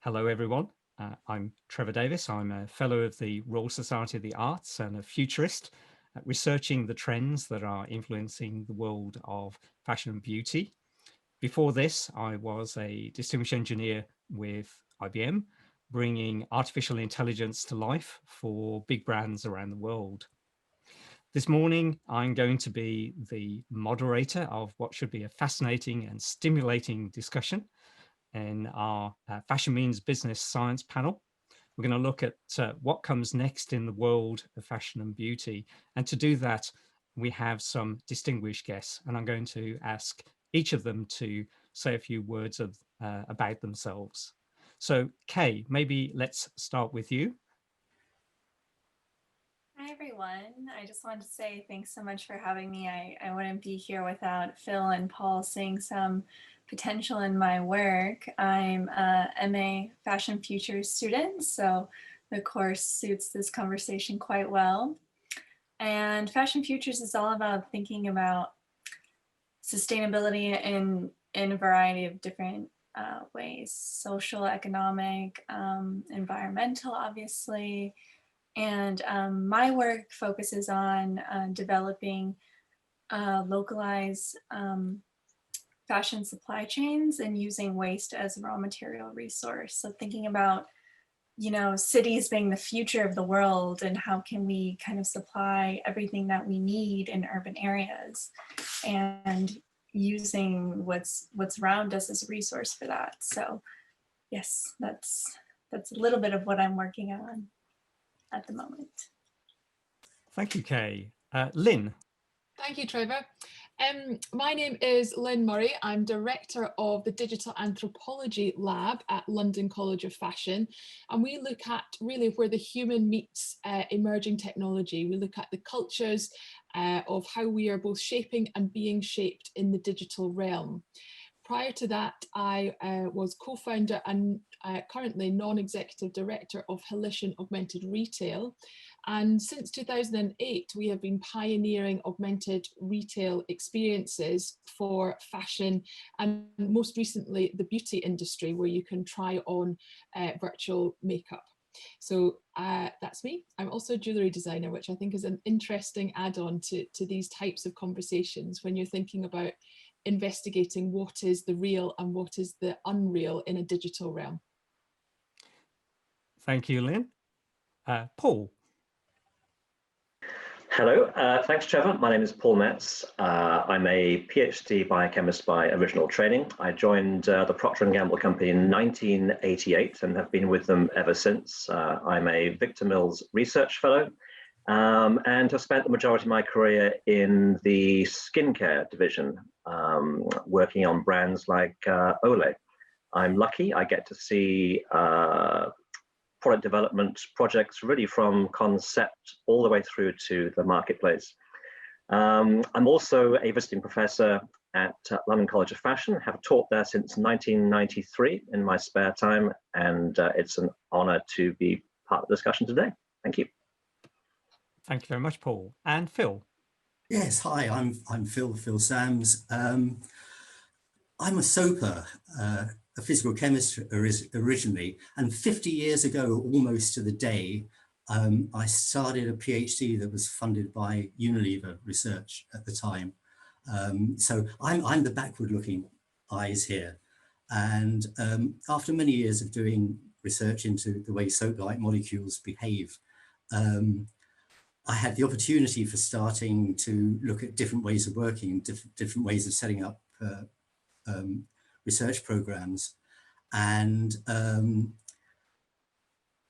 Hello, everyone. I'm Trevor Davies. I'm a fellow of the Royal Society of the Arts and a futurist, researching the trends that are influencing the world of fashion and beauty. Before this, I was a distinguished engineer with IBM, bringing artificial intelligence to life for big brands around the world. This morning, I'm going to be the moderator of what should be a fascinating and stimulating discussion in our Fashion Means Business Science panel. We're going to look at what comes next in the world of fashion and beauty. And to do that, we have some distinguished guests, and I'm going to ask each of them to say a few words about themselves. So, Kae, maybe let's start with you. Hi, everyone. I just wanted to say thanks so much for having me. I wouldn't be here without Phil and Paul seeing some potential in my work. I'm a MA Fashion Futures student, so the course suits this conversation quite well. And Fashion Futures is all about thinking about sustainability in a variety of different ways: social, economic, environmental, obviously. And my work focuses on developing localized fashion supply chains and using waste as a raw material resource. So thinking about, cities being the future of the world and how can we kind of supply everything that we need in urban areas, and using what's around us as a resource for that. So yes, that's a little bit of what I'm working on at the moment. Thank you, Kae. Lynn. Thank you, Trevor. My name is Lynn Murray. I'm Director of the Digital Anthropology Lab at London College of Fashion. And we look at really where the human meets emerging technology. We look at the cultures of how we are both shaping and being shaped in the digital realm. Prior to that, I was co-founder and currently non-executive director of Helition Augmented Retail. And since 2008, we have been pioneering augmented retail experiences for fashion and most recently the beauty industry, where you can try on virtual makeup. So that's me. I'm also a jewellery designer, which I think is an interesting add-on to these types of conversations when you're thinking about investigating what is the real and what is the unreal in a digital realm. Thank you, Lynn. Paul. Hello, thanks, Trevor. My name is Paul Metz. I'm a PhD biochemist by original training. I joined the Procter & Gamble company in 1988 and have been with them ever since. I'm a Victor Mills Research Fellow and have spent the majority of my career in the skincare division, working on brands like Olay. I'm lucky, I get to see product development projects really from concept all the way through to the marketplace. I'm also a visiting professor at London College of Fashion, have taught there since 1993 in my spare time, and it's an honor to be part of the discussion today. Thank you. Thank you very much, Paul. And Phil. Yes, hi, I'm Phil Sams. I'm a SOPer, a physical chemist originally, and 50 years ago, almost to the day, I started a PhD that was funded by Unilever Research at the time. So I'm the backward-looking eyes here. And after many years of doing research into the way soap-like molecules behave, I had the opportunity for starting to look at different ways of working, different ways of setting up research programs. And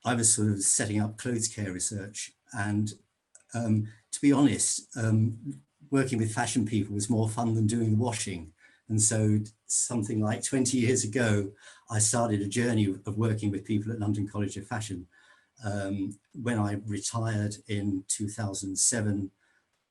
I was sort of setting up clothes care research. And to be honest, working with fashion people was more fun than doing the washing. And so something like 20 years ago, I started a journey of working with people at London College of Fashion. When I retired in 2007,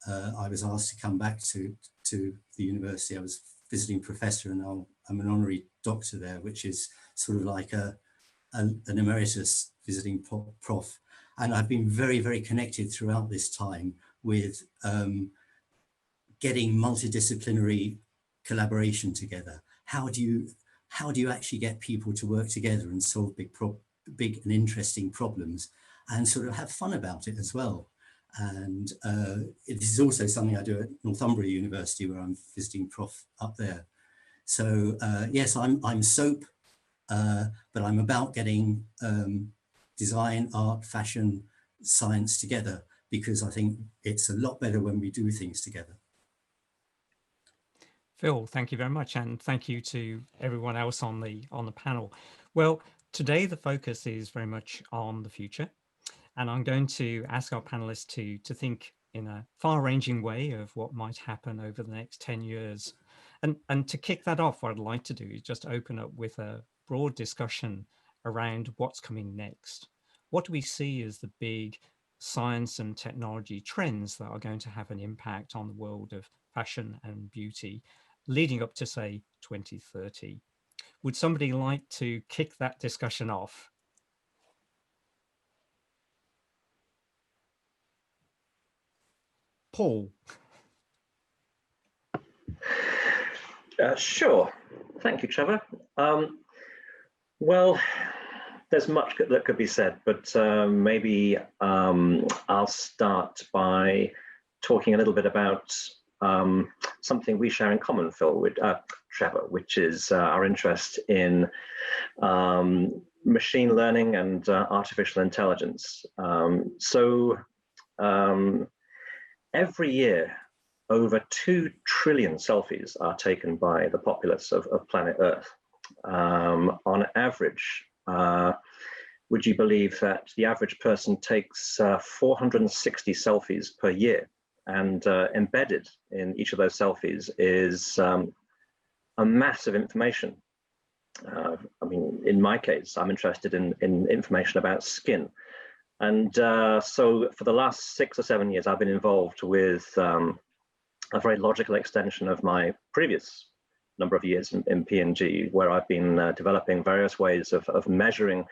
I was asked to come back to the university. I was visiting professor, and now I'm an honorary doctor there, which is sort of like an emeritus visiting prof. And I've been very, very connected throughout this time with getting multidisciplinary collaboration together. How do how do you actually get people to work together and solve big and interesting problems and sort of have fun about it as well. And this is also something I do at Northumbria University, where I'm visiting prof up there. So yes, I'm SOAP, but I'm about getting design, art, fashion, science together, because I think it's a lot better when we do things together. Phil, thank you very much, and thank you to everyone else on the panel. Well, today the focus is very much on the future, and I'm going to ask our panelists to think in a far-ranging way of what might happen over the next 10 years. And to kick that off, what I'd like to do is just open up with a broad discussion around what's coming next. What do we see as the big science and technology trends that are going to have an impact on the world of fashion and beauty leading up to, say, 2030? Would somebody like to kick that discussion off? Paul. Sure. Thank you, Trevor. Well, there's much that could be said, but maybe I'll start by talking a little bit about something we share in common, Phil, with Trevor, which is our interest in machine learning and artificial intelligence. Every year, over 2 trillion selfies are taken by the populace of planet Earth. On average, would you believe that the average person takes 460 selfies per year? And embedded in each of those selfies is a mass of information. I mean, in my case, I'm interested in information about skin. And so for the last 6 or 7 years, I've been involved with a very logical extension of my previous number of years in P&G, where I've been developing various ways of measuring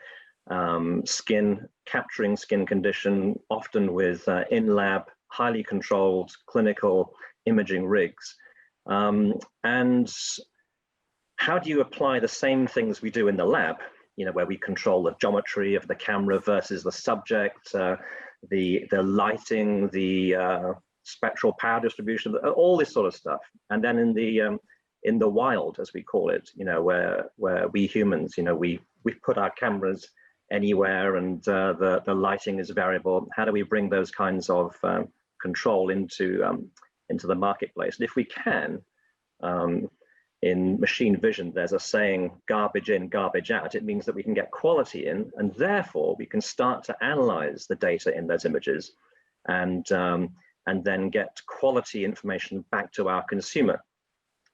skin, capturing skin condition, often with in-lab, highly controlled clinical imaging rigs. And how do you apply the same things we do in the lab, you know, where we control the geometry of the camera versus the subject, the lighting, the spectral power distribution, all this sort of stuff. And then in the wild, as we call it, you know, where we humans, you know, we put our cameras anywhere and the lighting is variable. How do we bring those kinds of control into the marketplace? And if we can, in machine vision, there's a saying, garbage in, garbage out. It means that we can get quality in, and therefore we can start to analyze the data in those images and then get quality information back to our consumer.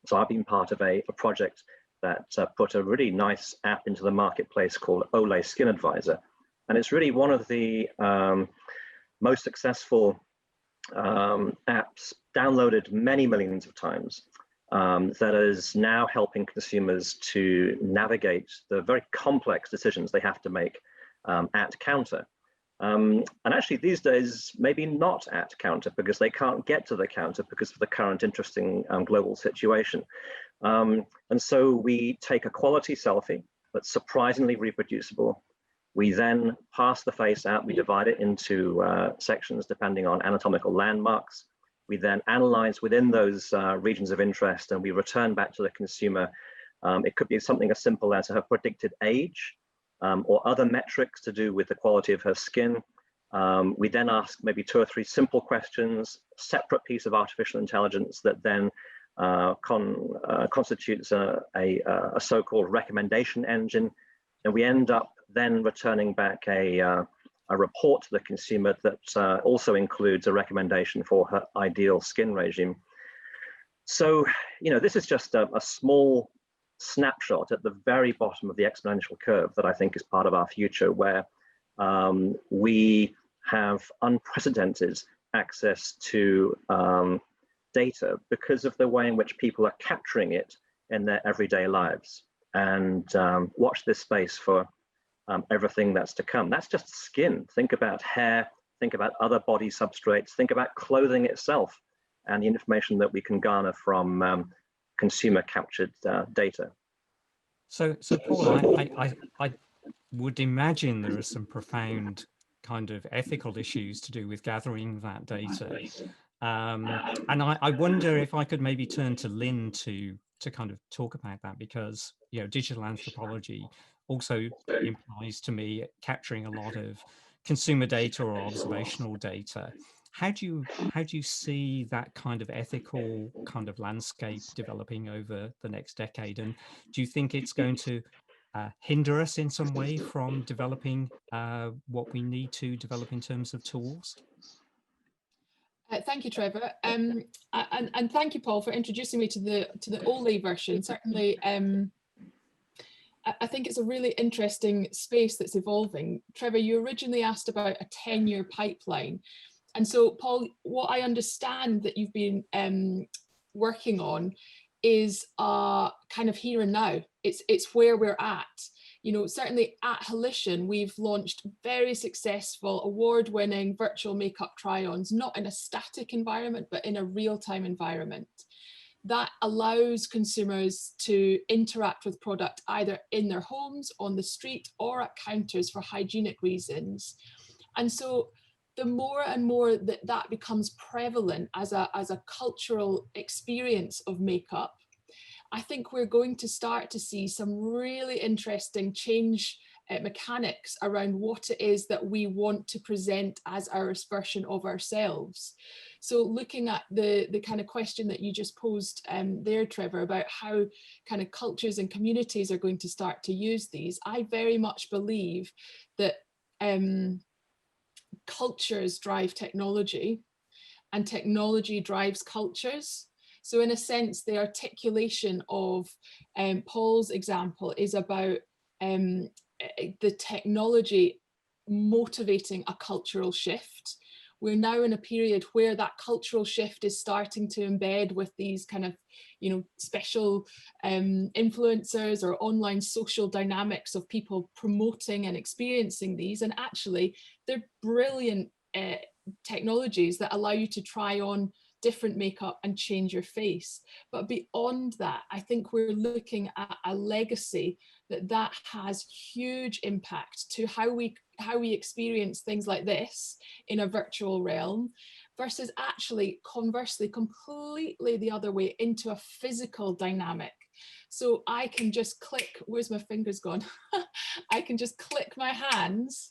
So I've been part of a project that put a really nice app into the marketplace called Olay Skin Advisor. And it's really one of the most successful apps, downloaded many millions of times, that is now helping consumers to navigate the very complex decisions they have to make at counter. And actually these days, maybe not at counter, because they can't get to the counter because of the current interesting global situation. And so we take a quality selfie that's surprisingly reproducible. We then pass the face out, we divide it into sections depending on anatomical landmarks. We then analyze within those regions of interest, and we return back to the consumer. It could be something as simple as her predicted age, or other metrics to do with the quality of her skin. We then ask maybe 2 or 3 simple questions, separate piece of artificial intelligence that then constitutes a so-called recommendation engine. And we end up then returning back a report to the consumer that also includes a recommendation for her ideal skin regime. So, you know, this is just a small snapshot at the very bottom of the exponential curve that I think is part of our future, where we have unprecedented access to data because of the way in which people are capturing it in their everyday lives. And watch this space for everything that's to come. That's just skin. Think about hair, think about other body substrates, think about clothing itself and the information that we can garner from consumer captured data. So Paul, I would imagine there are some profound kind of ethical issues to do with gathering that data. And I wonder if I could maybe turn to Lynne to kind of talk about that, because digital anthropology also implies to me capturing a lot of consumer data or observational data. How do you see that kind of ethical kind of landscape developing over the next decade? And do you think it's going to hinder us in some way from developing what we need to develop in terms of tools? Thank you, Trevor, and thank you, Paul, for introducing me to the Ole version. Certainly, I think it's a really interesting space that's evolving. Trevor, you originally asked about a 10-year pipeline, and so Paul, what I understand that you've been working on is kind of here and now. It's where we're at. Certainly at Holition, we've launched very successful, award-winning virtual makeup try-ons, not in a static environment, but in a real-time environment. That allows consumers to interact with product either in their homes, on the street, or at counters for hygienic reasons. And so the more and more that becomes prevalent as a cultural experience of makeup, I think we're going to start to see some really interesting change mechanics around what it is that we want to present as our version of ourselves. So looking at the kind of question that you just posed there, Trevor, about how kind of cultures and communities are going to start to use these, I very much believe that cultures drive technology and technology drives cultures. So in a sense, the articulation of Paul's example is about the technology motivating a cultural shift. We're now in a period where that cultural shift is starting to embed with these kind of, special influencers or online social dynamics of people promoting and experiencing these. And actually, they're brilliant technologies that allow you to try on different makeup and change your face. But beyond that, I think we're looking at a legacy that has huge impact to how we experience things like this in a virtual realm, versus actually conversely completely the other way into a physical dynamic. So I can just click, where's my fingers gone? I can just click my hands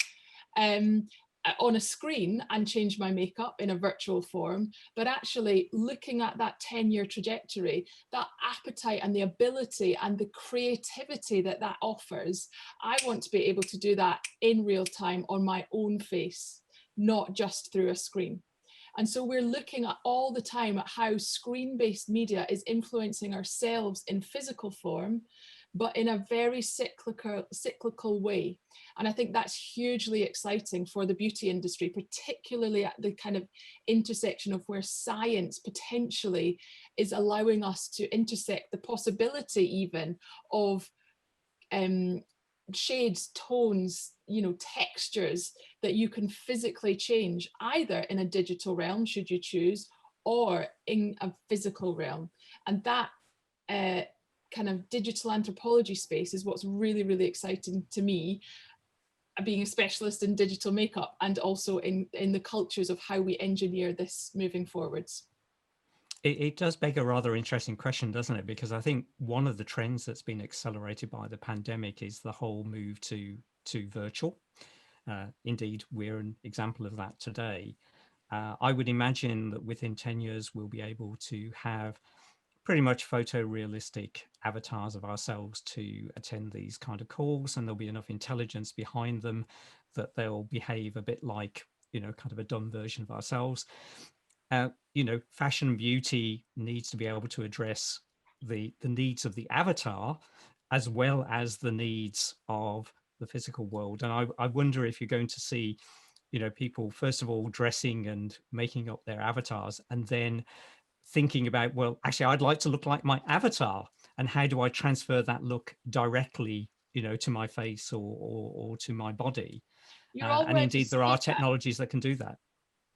on a screen and change my makeup in a virtual form, but actually looking at that 10-year trajectory, that appetite and the ability and the creativity that offers, I want to be able to do that in real time on my own face, not just through a screen. And so we're looking at all the time at how screen-based media is influencing ourselves in physical form, but in a very cyclical way. And I think that's hugely exciting for the beauty industry, particularly at the kind of intersection of where science potentially is allowing us to intersect the possibility even of shades, tones, textures that you can physically change either in a digital realm, should you choose, or in a physical realm. And that kind of digital anthropology space is what's really, really exciting to me, being a specialist in digital makeup and also in the cultures of how we engineer this moving forwards. It does beg a rather interesting question, doesn't it? Because I think one of the trends that's been accelerated by the pandemic is the whole move to virtual. Indeed, we're an example of that today. I would imagine that within 10 years, we'll be able to have pretty much photorealistic avatars of ourselves to attend these kind of calls, and there'll be enough intelligence behind them that they'll behave a bit like, kind of a dumb version of ourselves. Fashion and beauty needs to be able to address the needs of the avatar as well as the needs of the physical world. And I wonder if you're going to see, people, first of all, dressing and making up their avatars, and then thinking about, well, actually, I'd like to look like my avatar, and how do I transfer that look directly, to my face or to my body? And indeed, there are technologies that can do that.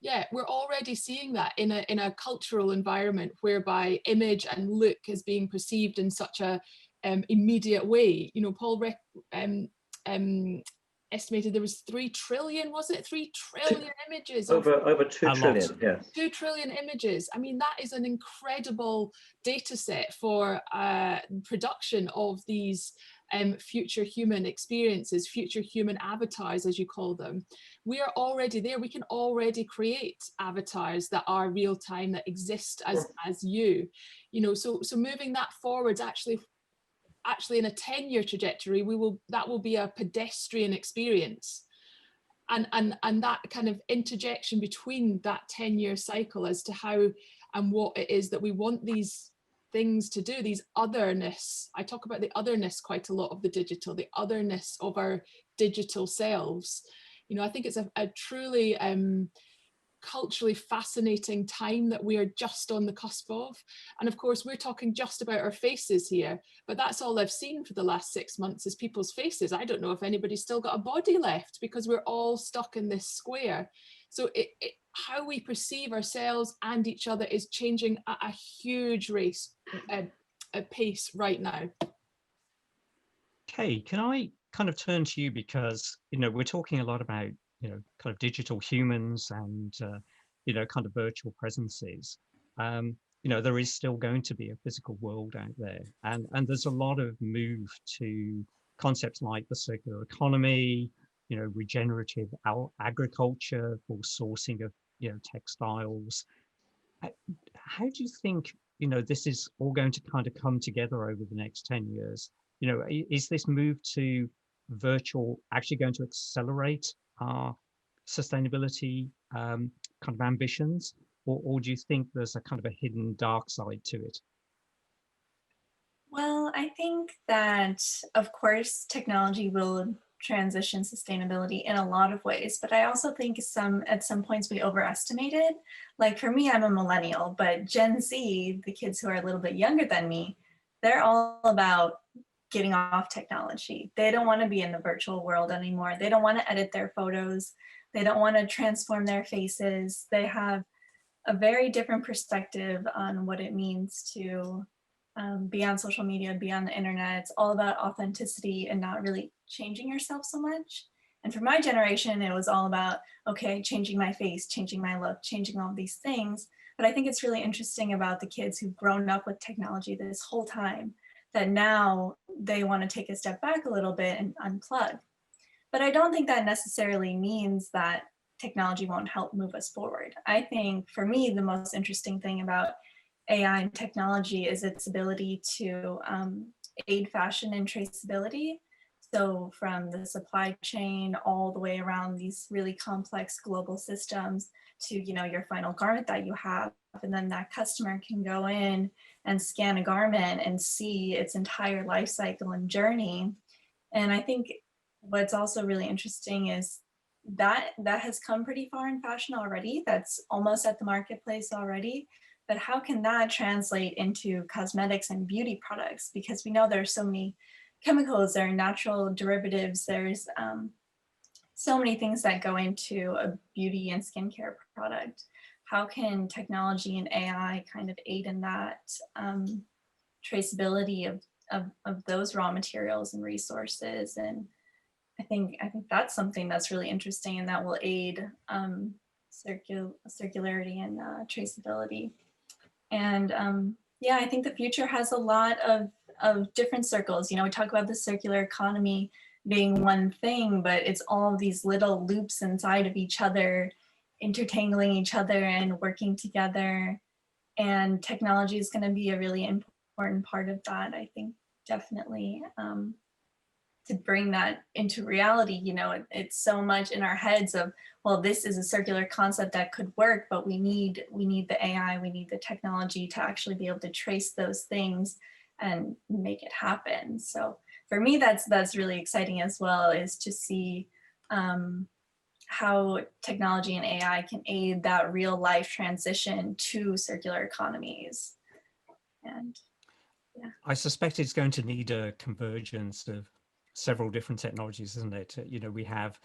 Yeah, we're already seeing that in a cultural environment whereby image and look is being perceived in such a immediate way. You know, Paul estimated there was 3 trillion, was it 3 trillion images? Over 2 trillion, yes. 2 trillion images. I mean, that is an incredible data set for production of these future human experiences, future human avatars, as you call them. We are already there. We can already create avatars that are real time, that exist as you. You know, so moving that forwards, actually in a 10-year trajectory, that will be a pedestrian experience. And that kind of interjection between that 10-year cycle as to how and what it is that we want these things to do, these otherness. I talk about the otherness quite a lot of the digital, the otherness of our digital selves. You know, I think it's a truly culturally fascinating time that we are just on the cusp of. And of course, we're talking just about our faces here, but that's all I've seen for the last 6 months is people's faces. I don't know if anybody's still got a body left because we're all stuck in this square. So how we perceive ourselves and each other is changing at a huge pace right now. Kae, can I kind of turn to you, because, you know, we're talking a lot about, you know, kind of digital humans and, you know, kind of virtual presences. You know, there is still going to be a physical world out there. And there's a lot of move to concepts like the circular economy, you know, regenerative agriculture for sourcing of, you know, textiles. How do you think, you know, this is all going to kind of come together over the next 10 years? You know, is this move to virtual actually going to accelerate our sustainability kind of ambitions, or do you think there's a kind of a hidden dark side to it? Well, I think that, of course, technology will transition sustainability in a lot of ways, but I also think at some points we overestimate it. Like for me, I'm a millennial, but Gen Z, the kids who are a little bit younger than me, they're all about getting off technology. They don't want to be in the virtual world anymore. They don't want to edit their photos. They don't want to transform their faces. They have a very different perspective on what it means to be on social media, be on the internet. It's all about authenticity and not really changing yourself so much. And for my generation, it was all about, okay, changing my face, changing my look, changing all these things. But I think it's really interesting about the kids who've grown up with technology this whole time, that now they want to take a step back a little bit and unplug. But I don't think that necessarily means that technology won't help move us forward. I think for me, the most interesting thing about AI and technology is its ability to aid fashion and traceability. So from the supply chain all the way around these really complex global systems to, you know, your final garment that you have, and then that customer can go in and scan a garment and see its entire life cycle and journey. And I think what's also really interesting is that has come pretty far in fashion already. That's almost at the marketplace already. But how can that translate into cosmetics and beauty products? Because we know there's so many chemicals, there are natural derivatives, there's so many things that go into a beauty and skincare product. How can technology and AI kind of aid in that traceability of those raw materials and resources? And I think that's something that's really interesting, and that will aid circularity and traceability. And yeah, I think the future has a lot of different circles. You know, we talk about the circular economy being one thing, but it's all of these little loops inside of each other, intertangling each other and working together. And technology is going to be a really important part of that, I think, definitely. To bring that into reality, you know, it's so much in our heads of, well, this is a circular concept that could work, but we need the AI, we need the technology to actually be able to trace those things and make it happen. So for me, that's really exciting as well, is to see how technology and AI can aid that real life transition to circular economies. And yeah. I suspect it's going to need a convergence of several different technologies, isn't it? You know, we have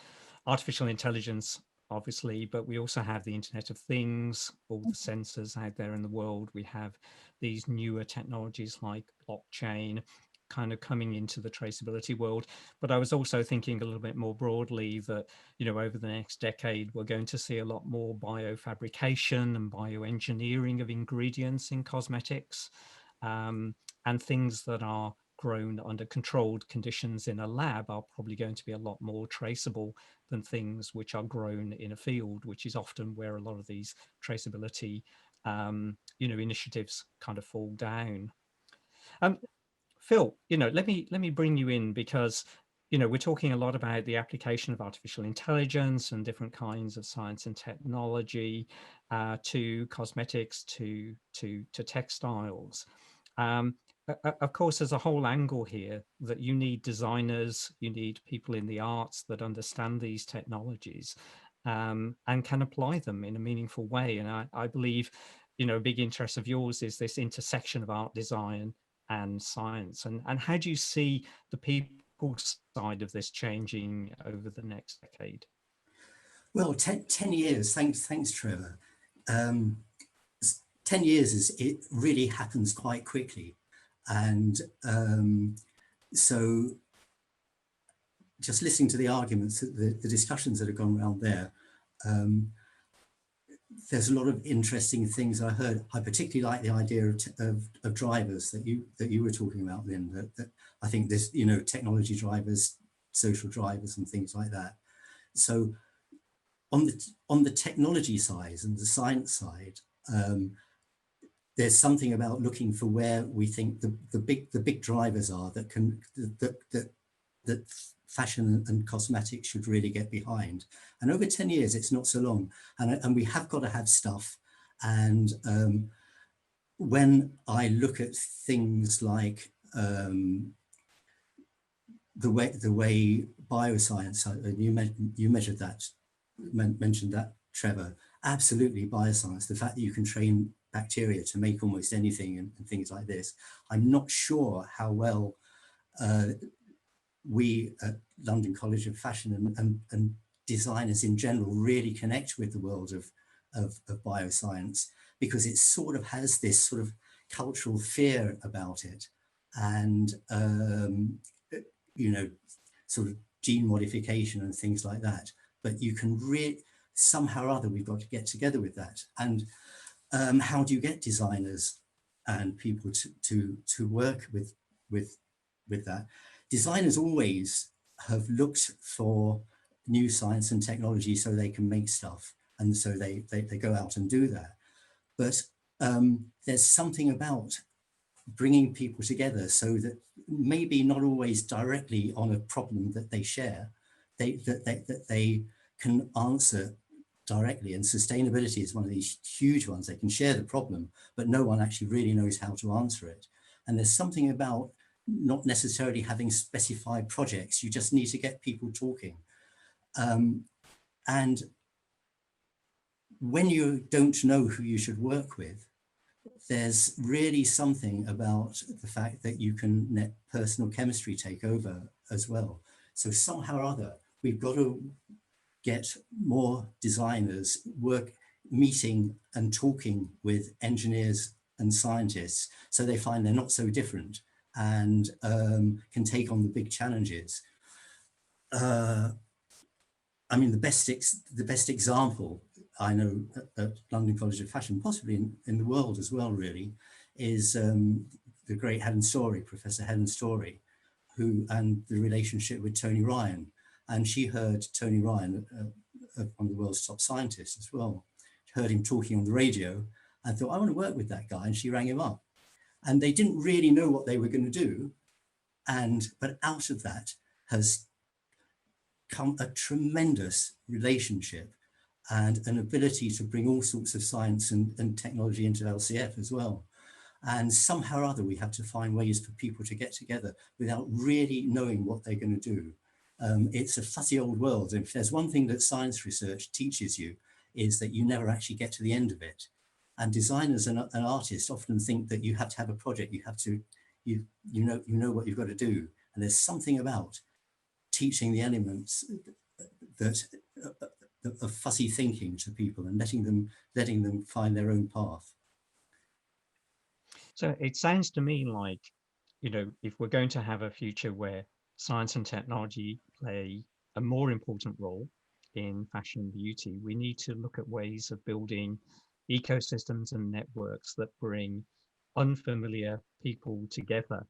artificial intelligence, obviously, but we also have the Internet of Things, all the sensors out there in the world. We have these newer technologies like blockchain. kind of coming into the traceability world. But I was also thinking a little bit more broadly that, you know, over the next decade, we're going to see a lot more biofabrication and bioengineering of ingredients in cosmetics, and things that are grown under controlled conditions in a lab are probably going to be a lot more traceable than things which are grown in a field, which is often where a lot of these traceability you know, initiatives kind of fall down. Phil, you know, let me bring you in, because, you know, we're talking a lot about the application of artificial intelligence and different kinds of science and technology to cosmetics, to textiles. Of course, there's a whole angle here that you need designers, you need people in the arts that understand these technologies and can apply them in a meaningful way. And I believe, you know, a big interest of yours is this intersection of art, design and science. And how do you see the people side of this changing over the next decade? Well, 10 years, thanks, Trevor. 10 years it really happens quite quickly. And so just listening to the arguments, the discussions that have gone around there, there's a lot of interesting things I heard. I particularly like the idea of drivers that you were talking about, Lynn, that I think there's, you know, technology drivers, social drivers and things like that. So on the technology side and the science side, there's something about looking for where we think the big drivers are that fashion and cosmetics should really get behind. And over 10 years, it's not so long, and we have got to have stuff. And when I look at things like the way bioscience, you measured that, mentioned that, Trevor. Absolutely, bioscience, the fact that you can train bacteria to make almost anything and things like this. I'm not sure how well we at London College of Fashion and designers in general really connect with the world of bioscience, because it sort of has this sort of cultural fear about it, and you know, sort of gene modification and things like that. But you can really, somehow or other, we've got to get together with that. And how do you get designers and people to work with that? Designers always have looked for new science and technology so they can make stuff, and so they go out and do that. But there's something about bringing people together so that maybe not always directly on a problem that they share, that they can answer directly. And sustainability is one of these huge ones. They can share the problem, but no one actually really knows how to answer it. And there's something about not necessarily having specified projects. You just need to get people talking. And when you don't know who you should work with, there's really something about the fact that you can let personal chemistry take over as well. So somehow or other, we've got to get more designers meeting and talking with engineers and scientists, so they find they're not so different and can take on the big challenges. I mean, the best example I know at London College of Fashion, possibly in the world as well, really, is the great Professor Helen Storey, and the relationship with Tony Ryan. And she heard Tony Ryan, one of the world's top scientists as well, heard him talking on the radio and thought, I want to work with that guy. And she rang him up. And they didn't really know what they were going to do. But out of that has come a tremendous relationship and an ability to bring all sorts of science and technology into LCF as well. And somehow or other, we have to find ways for people to get together without really knowing what they're going to do. It's a fuzzy old world. And if there's one thing that science research teaches you, is that you never actually get to the end of it. And designers and artists often think that you have to have a project, you have to, you know what you've got to do. And there's something about teaching the elements that of fuzzy thinking to people and letting them find their own path. So it sounds to me like, you know, if we're going to have a future where science and technology play a more important role in fashion and beauty, we need to look at ways of building ecosystems and networks that bring unfamiliar people together.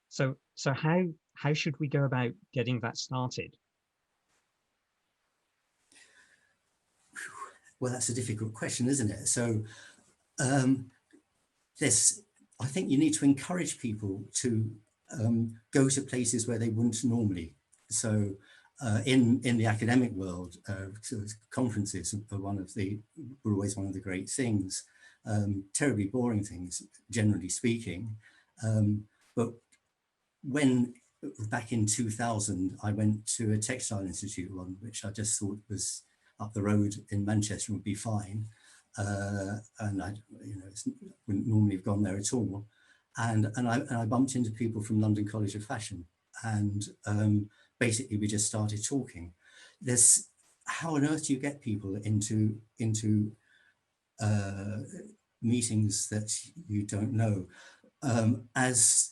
So how should we go about getting that started? Well, that's a difficult question, isn't it? So I think you need to encourage people to go to places where they wouldn't normally. So in the academic world, sort of conferences are were always one of the great things, terribly boring things, generally speaking. But when back in 2000, I went to a textile institute one, which I just thought was up the road in Manchester would be fine. And I, wouldn't normally have gone there at all. And I bumped into people from London College of Fashion, and basically we just started talking. How on earth do you get people into meetings that you don't know? As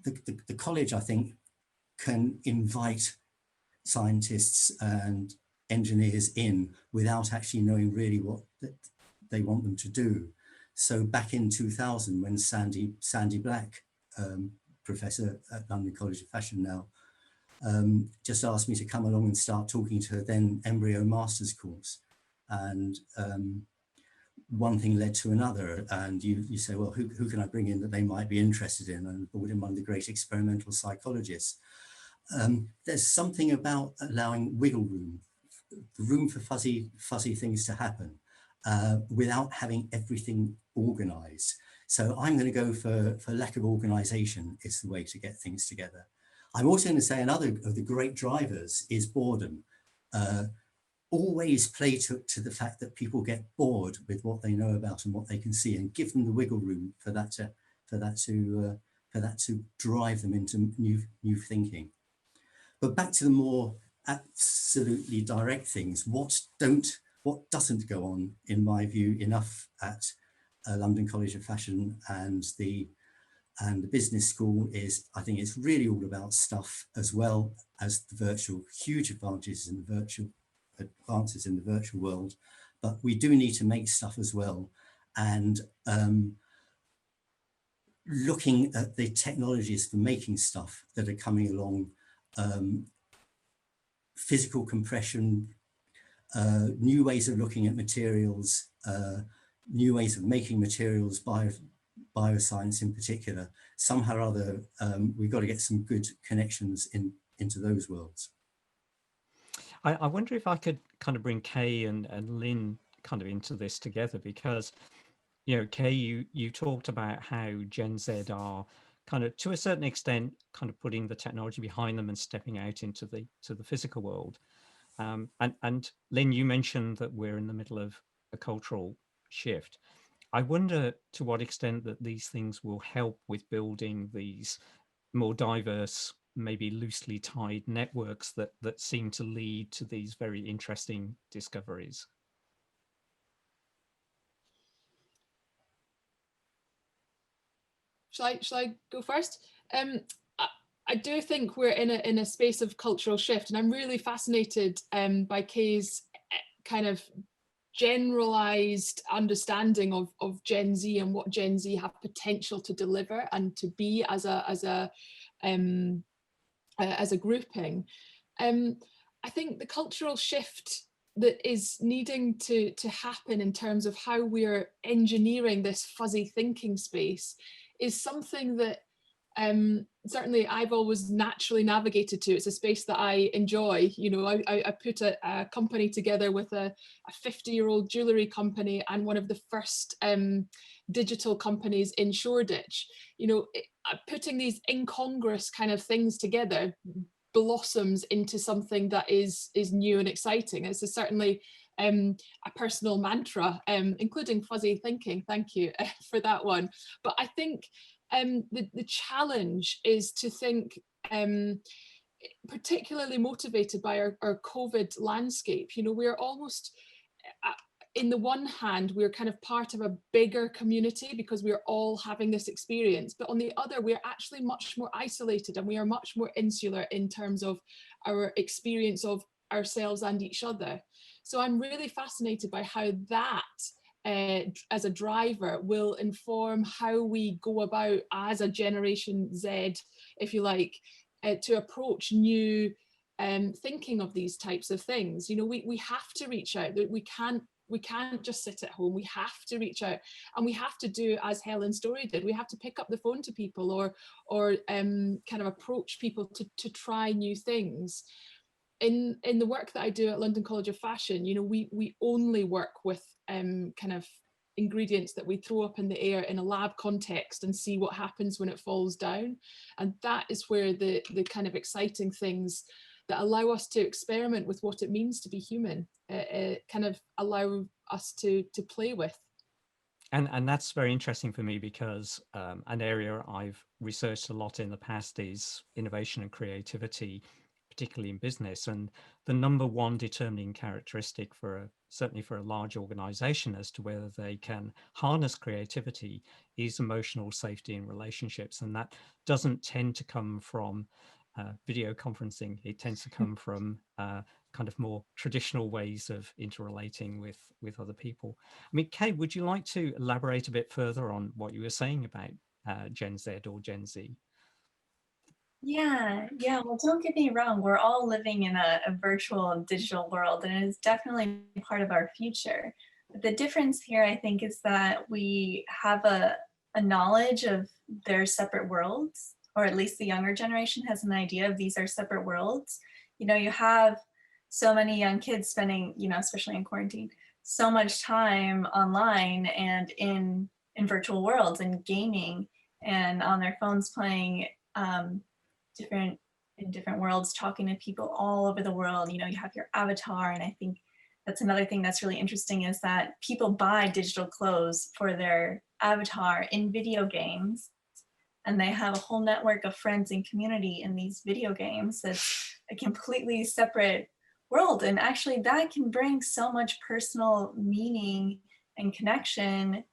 the college, I think, can invite scientists and engineers in without actually knowing really what they want them to do. So back in 2000, when Sandy Black, professor at London College of Fashion now, just asked me to come along and start talking to her then embryo master's course. And one thing led to another, and you say, well, who can I bring in that they might be interested in? And brought in one of the great experimental psychologists. There's something about allowing wiggle room, the room for fuzzy things to happen without having everything organized. So I'm going to go for lack of organization is the way to get things together. I'm also going to say another of the great drivers is boredom. Always play to the fact that people get bored with what they know about and what they can see, and give them the wiggle room for that to drive them into new thinking. But back to the more absolutely direct things, what doesn't go on, in my view, enough at London College of Fashion and the business school is, I think it's really all about stuff as well as the virtual, huge advances in the virtual world, but we do need to make stuff as well. And looking at the technologies for making stuff that are coming along, physical compression, new ways of looking at materials, new ways of making materials, bioscience in particular. Somehow or other, we've got to get some good connections into those worlds. I wonder if I could kind of bring Kae and Lynn kind of into this together, because, you know, Kae, you talked about how Gen Z are kind of, to a certain extent, kind of putting the technology behind them and stepping out into the physical world. And Lynn, you mentioned that we're in the middle of a cultural shift. I wonder to what extent that these things will help with building these more diverse, maybe loosely tied networks that seem to lead to these very interesting discoveries. Shall I go first? I do think we're in a space of cultural shift, and I'm really fascinated by Kae's kind of generalized understanding of Gen Z and what Gen Z have potential to deliver and to be as a grouping. I think the cultural shift that is needing to happen in terms of how we're engineering this fuzzy thinking space is something that certainly I've always naturally navigated to. It's a space that I enjoy. You know, I put a company together with a 50-year-old jewellery company and one of the first digital companies in Shoreditch. You know, putting these incongruous kind of things together blossoms into something that is new and exciting. This is certainly a personal mantra, including fuzzy thinking. Thank you for that one. But I think the challenge is to think, particularly motivated by our COVID landscape. You know, we're almost in the one hand, we're kind of part of a bigger community because we're all having this experience, but on the other, we're actually much more isolated and we are much more insular in terms of our experience of ourselves and each other. So I'm really fascinated by how that as a driver will inform how we go about as a Generation Z, if you like, to approach new thinking of these types of things. You know, we have to reach out. We can't just sit at home. We have to reach out, and we have to do as Helen's story did. We have to pick up the phone to people or kind of approach people to try new things. In the work that I do at London College of Fashion, you know, we only work with kind of ingredients that we throw up in the air in a lab context and see what happens when it falls down. And that is where the kind of exciting things that allow us to experiment with what it means to be human kind of allow us to play with. And that's very interesting for me because an area I've researched a lot in the past is innovation and creativity, particularly in business. And the number one determining characteristic certainly for a large organization as to whether they can harness creativity is emotional safety in relationships. And that doesn't tend to come from video conferencing. It tends to come from kind of more traditional ways of interrelating with other people. I mean, Kae, would you like to elaborate a bit further on what you were saying about Gen Z or Gen Z? Yeah, well, don't get me wrong. We're all living in a virtual and digital world, and it is definitely part of our future. But the difference here, I think, is that we have a knowledge of their separate worlds, or at least the younger generation has an idea of these are separate worlds. You know, you have so many young kids spending, you know, especially in quarantine, so much time online and in virtual worlds and gaming and on their phones playing different worlds, talking to people all over the world. You know, you have your avatar, and I think that's another thing that's really interesting is that people buy digital clothes for their avatar in video games, and they have a whole network of friends and community in these video games. That's a completely separate world, and actually that can bring so much personal meaning and connection,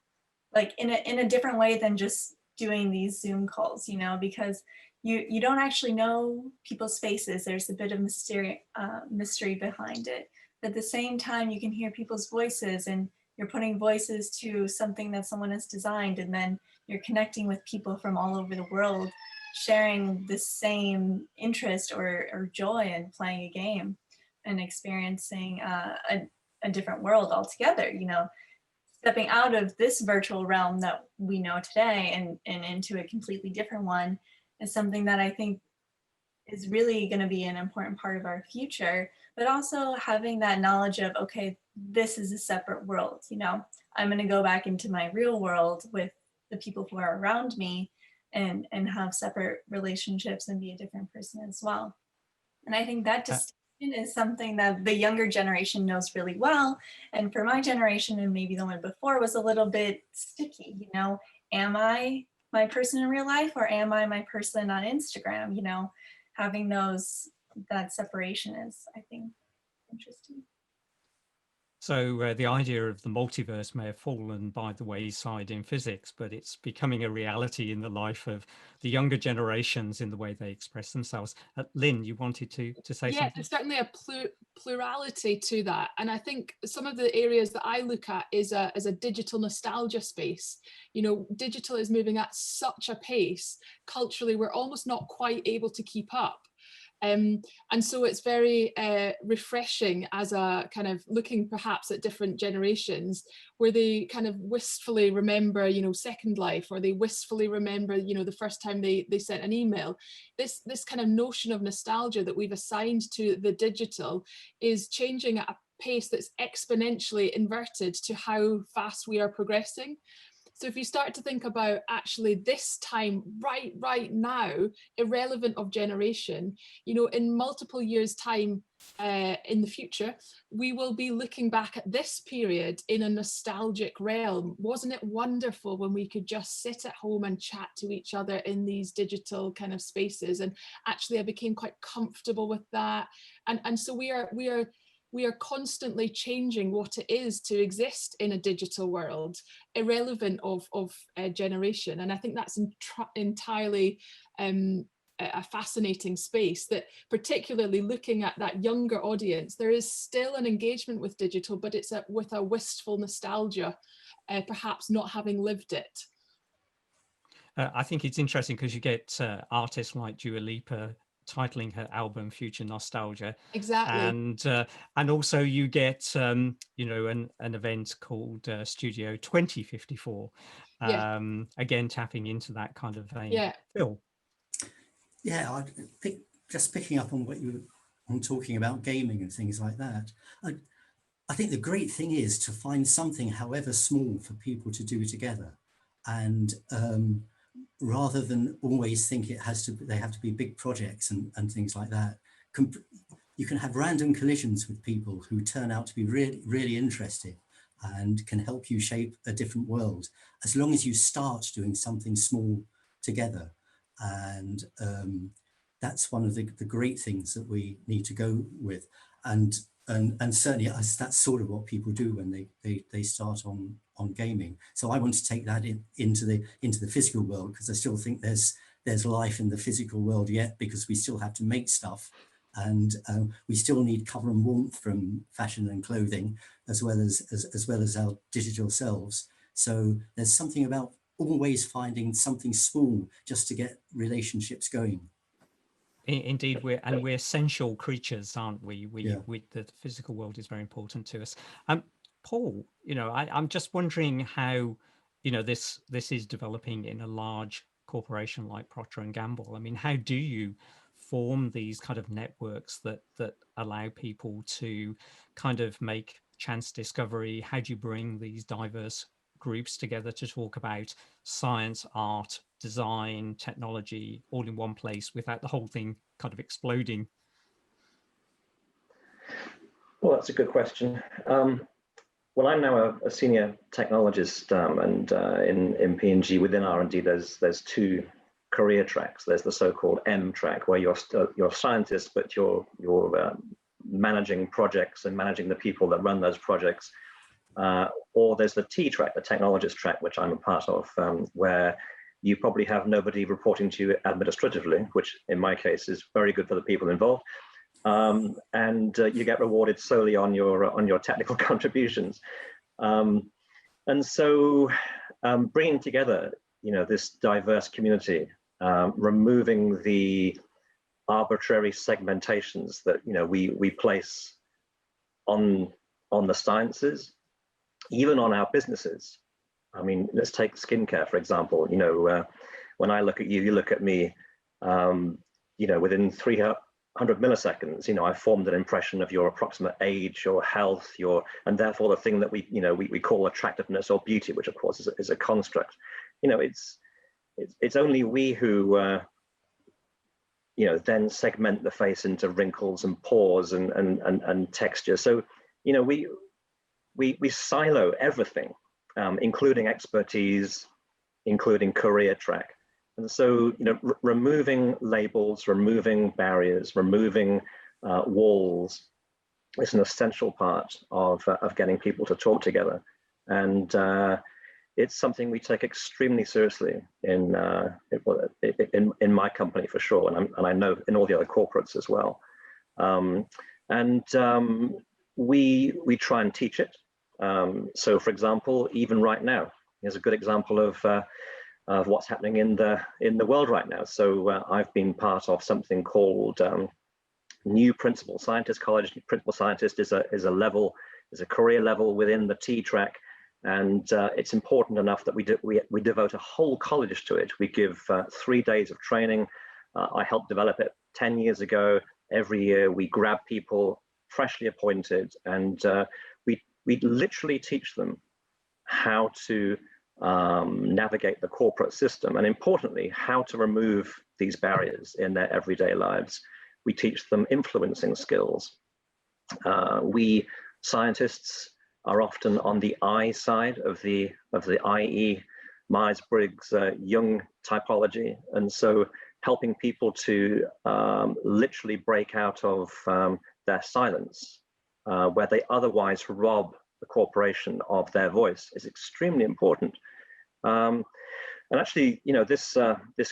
like in a different way than just doing these Zoom calls, you know, because you don't actually know people's faces. There's a bit of mystery behind it. But at the same time, you can hear people's voices, and you're putting voices to something that someone has designed, and then you're connecting with people from all over the world, sharing the same interest or joy in playing a game and experiencing a different world altogether, you know, stepping out of this virtual realm that we know today and into a completely different one is something that I think is really going to be an important part of our future, but also having that knowledge of, okay, this is a separate world, you know, I'm going to go back into my real world with the people who are around me and have separate relationships and be a different person as well. And I think that distinction is something that the younger generation knows really well. And for my generation, and maybe the one before, was a little bit sticky, you know, am I my person in real life or am I my person on Instagram? You know, having that separation is, I think, interesting. So the idea of the multiverse may have fallen by the wayside in physics, but it's becoming a reality in the life of the younger generations in the way they express themselves. Lynn, you wanted to say something? Yeah, there's certainly a plurality to that. And I think some of the areas that I look at is a digital nostalgia space. You know, digital is moving at such a pace. Culturally, we're almost not quite able to keep up. And so it's very refreshing as a kind of looking perhaps at different generations where they kind of wistfully remember, you know, Second Life, or they wistfully remember, you know, the first time they sent an email. This kind of notion of nostalgia that we've assigned to the digital is changing at a pace that's exponentially inverted to how fast we are progressing. So if you start to think about actually this time right now, irrelevant of generation, you know, in multiple years' time in the future, we will be looking back at this period in a nostalgic realm. Wasn't it wonderful when we could just sit at home and chat to each other in these digital kind of spaces? And actually I became quite comfortable with that. And so we are we are constantly changing what it is to exist in a digital world, irrelevant of generation. And I think that's entirely a fascinating space, that particularly looking at that younger audience, there is still an engagement with digital, but it's with a wistful nostalgia, perhaps not having lived it. I think it's interesting because you get artists like Dua Lipa titling her album "Future Nostalgia," Exactly, and also you get you know, an event called Studio 2054, yeah, again tapping into that kind of vein. yeah. Phil. Yeah, I think just picking up on what you were talking about gaming and things like that. I think the great thing is to find something, however small, for people to do together, and rather than always think they have to be big projects and things like that. You can have random collisions with people who turn out to be really, really interested and can help you shape a different world, as long as you start doing something small together. And that's one of the great things that we need to go with. And certainly that's sort of what people do when they start on gaming. So I want to take that into the physical world, because I still think there's life in the physical world yet, because we still have to make stuff, and we still need cover and warmth from fashion and clothing, as well as our digital selves. So there's something about always finding something small just to get relationships going. Indeed, we're sensual creatures, aren't we? Yeah. The physical world is very important to us. Paul, you know, I'm just wondering how, you know, this is developing in a large corporation like Procter and Gamble. I mean, how do you form these kind of networks that allow people to kind of make chance discovery? How do you bring these diverse groups together to talk about science, art, design, technology, all in one place without the whole thing kind of exploding? Well, that's a good question. Well, I'm now a senior technologist, and in P&G within R&D, there's two career tracks. There's the so-called M track, where you're a scientist, but you're managing projects and managing the people that run those projects. Or there's the T track, the technologist track, which I'm a part of, where you probably have nobody reporting to you administratively, which in my case is very good for the people involved. And you get rewarded solely on your technical contributions. And so bringing together, you know, this diverse community, removing the arbitrary segmentations that, you know, we place on the sciences, even on our businesses. I mean, let's take skincare, for example. You know, when I look at you, you look at me, you know, within 300 milliseconds, you know, I formed an impression of your approximate age, your health, and therefore the thing that we call attractiveness or beauty, which of course is a construct. You know, it's only we who, you know, then segment the face into wrinkles and pores and texture. So, you know, we silo everything, including expertise, including career track. And so, you know, removing labels, removing barriers, removing walls is an essential part of getting people to talk together. And it's something we take extremely seriously in my company for sure, and I know in all the other corporates as well. We try and teach it. So, for example, even right now, here's a good example of what's happening in the world right now. So I've been part of something called New Principal Scientist College. Principal Scientist is a career level within the T track, and it's important enough that we devote a whole college to it. We give 3 days of training. I helped develop it 10 years ago. Every year we grab people freshly appointed, and we literally teach them how to navigate the corporate system, and importantly, how to remove these barriers in their everyday lives. We teach them influencing skills. We scientists are often on the I side of the IE, Myers-Briggs Young typology, and so helping people to literally break out of their silence where they otherwise rob the corporation of their voice is extremely important. And actually, you know, this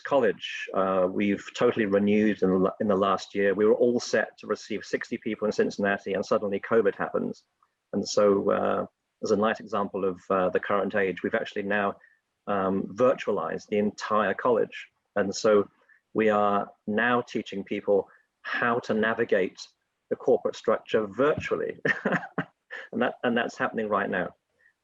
college, we've totally renewed in the last year. We were all set to receive 60 people in Cincinnati, and suddenly COVID happens. And so as a nice example of the current age, we've actually now virtualized the entire college. And so we are now teaching people how to navigate the corporate structure virtually. and that's happening right now.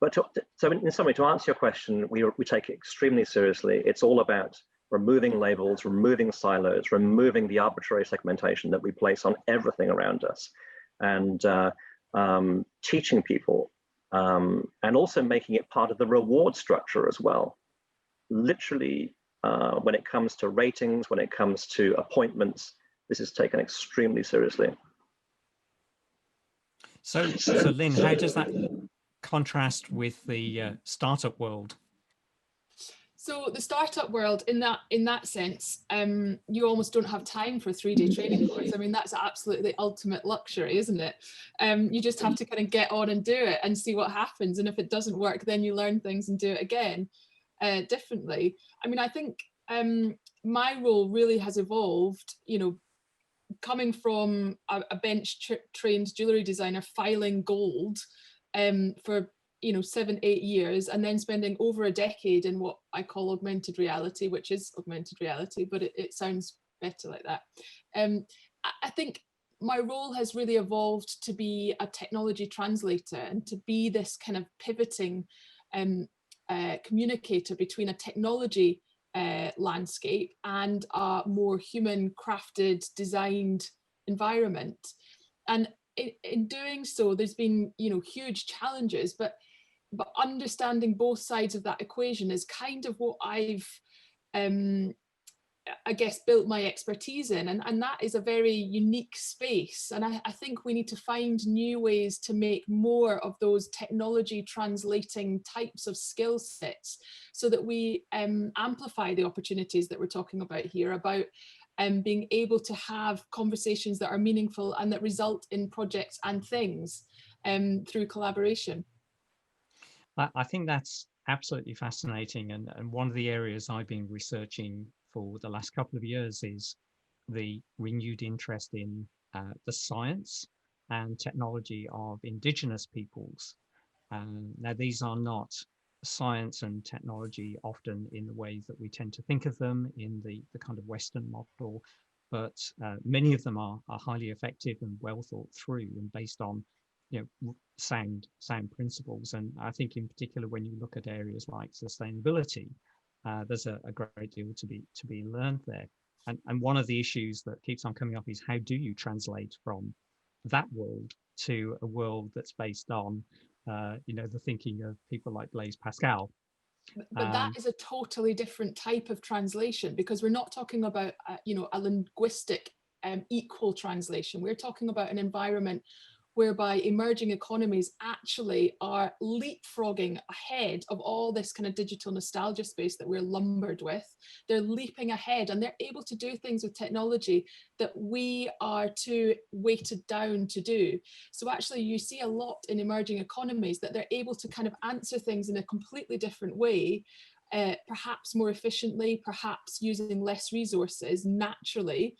But so in summary, to answer your question, we take it extremely seriously. It's all about removing labels, removing silos, removing the arbitrary segmentation that we place on everything around us, and teaching people, and also making it part of the reward structure as well. Literally, when it comes to ratings, when it comes to appointments, this is taken extremely seriously. So Lynn, how does that contrast with the startup world? So the startup world, in that sense, you almost don't have time for a 3-day training course. I mean, that's absolutely the ultimate luxury, isn't it? You just have to kind of get on and do it and see what happens. And if it doesn't work, then you learn things and do it again differently. I mean, I think my role really has evolved, you know, coming from a bench-trained jewellery designer filing gold for 7-8 years, and then spending over a decade in what I call augmented reality, which is augmented reality, but it sounds better like that. I think my role has really evolved to be a technology translator and to be this kind of pivoting communicator between a technology landscape and a more human crafted, designed environment. And in doing so, there's been huge challenges, but understanding both sides of that equation is kind of what I've I guess built my expertise in, and that is a very unique space. And I think we need to find new ways to make more of those technology translating types of skill sets, so that we amplify the opportunities that we're talking about here, about being able to have conversations that are meaningful and that result in projects and things through collaboration. I think that's absolutely fascinating. And one of the areas I've been researching for the last couple of years is the renewed interest in the science and technology of Indigenous peoples. Now, these are not science and technology often in the ways that we tend to think of them in the kind of Western model, but many of them are highly effective and well thought through and based on sound principles. And I think in particular, when you look at areas like sustainability, there's a great deal to be learned there. And one of the issues that keeps on coming up is, how do you translate from that world to a world that's based on the thinking of people like Blaise Pascal? But that is a totally different type of translation, because we're not talking about a linguistic equal translation. We're talking about an environment whereby emerging economies actually are leapfrogging ahead of all this kind of digital nostalgia space that we're lumbered with. They're leaping ahead, and they're able to do things with technology that we are too weighted down to do. So actually you see a lot in emerging economies that they're able to kind of answer things in a completely different way, perhaps more efficiently, perhaps using less resources naturally.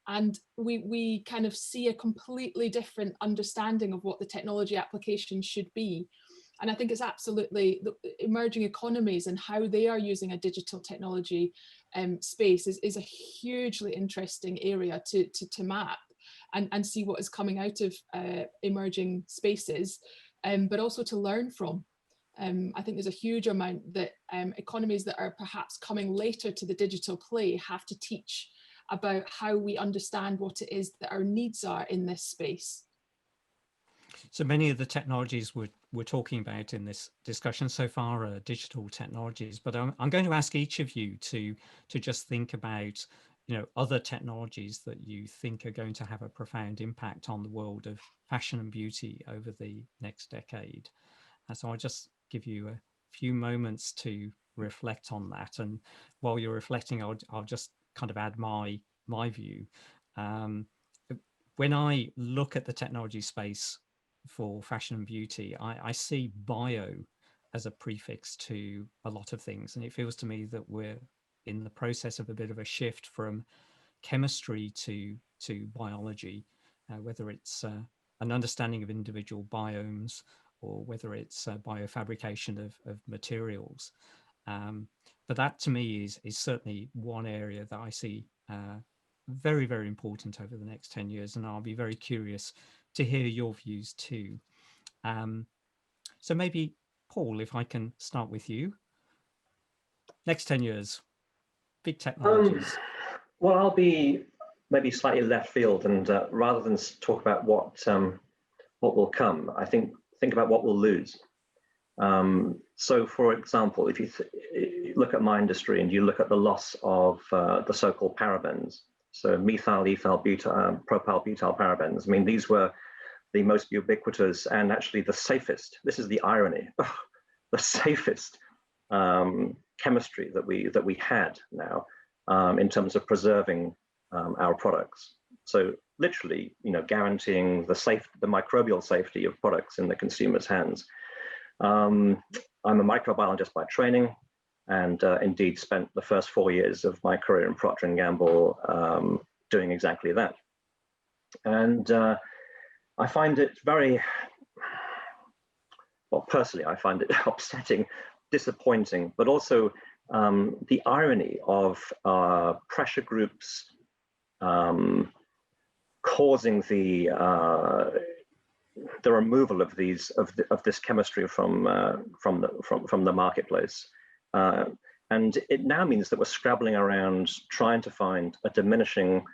And we kind of see a completely different understanding of what the technology application should be. And I think it's absolutely the emerging economies and how they are using a digital technology space is a hugely interesting area to map and see what is coming out of emerging spaces, but also to learn from. I think there's a huge amount that economies that are perhaps coming later to the digital play have to teach about how we understand what it is that our needs are in this space. So many of the technologies we're talking about in this discussion so far are digital technologies, but I'm going to ask each of you to just think about other technologies that you think are going to have a profound impact on the world of fashion and beauty over the next decade. And so I'll just give you a few moments to reflect on that. And while you're reflecting, I'll just kind of add my view. When I look at the technology space for fashion and beauty, I see bio as a prefix to a lot of things. And it feels to me that we're in the process of a bit of a shift from chemistry to biology, whether it's an understanding of individual biomes or whether it's biofabrication of materials. But that to me is certainly one area that I see very, very important over the next 10 years. And I'll be very curious to hear your views too. So maybe, Paul, if I can start with you. Next 10 years, big technologies. Well, I'll be maybe slightly left field, and rather than talk about what will come, I think about what we'll lose. So, for example, if you look at my industry and you look at the loss of the so-called parabens, so methyl, ethyl, butyl, propyl, butyl parabens. I mean, these were the most ubiquitous and actually the safest. This is the irony. The safest chemistry that we had now in terms of preserving our products. So literally, guaranteeing the microbial safety of products in the consumer's hands. I'm a microbiologist by training, and indeed spent the first 4 years of my career in Procter & Gamble doing exactly that. And I find it personally, I find it upsetting, disappointing, but also the irony of pressure groups causing the removal of this chemistry from the marketplace, and it now means that we're scrabbling around trying to find a diminishing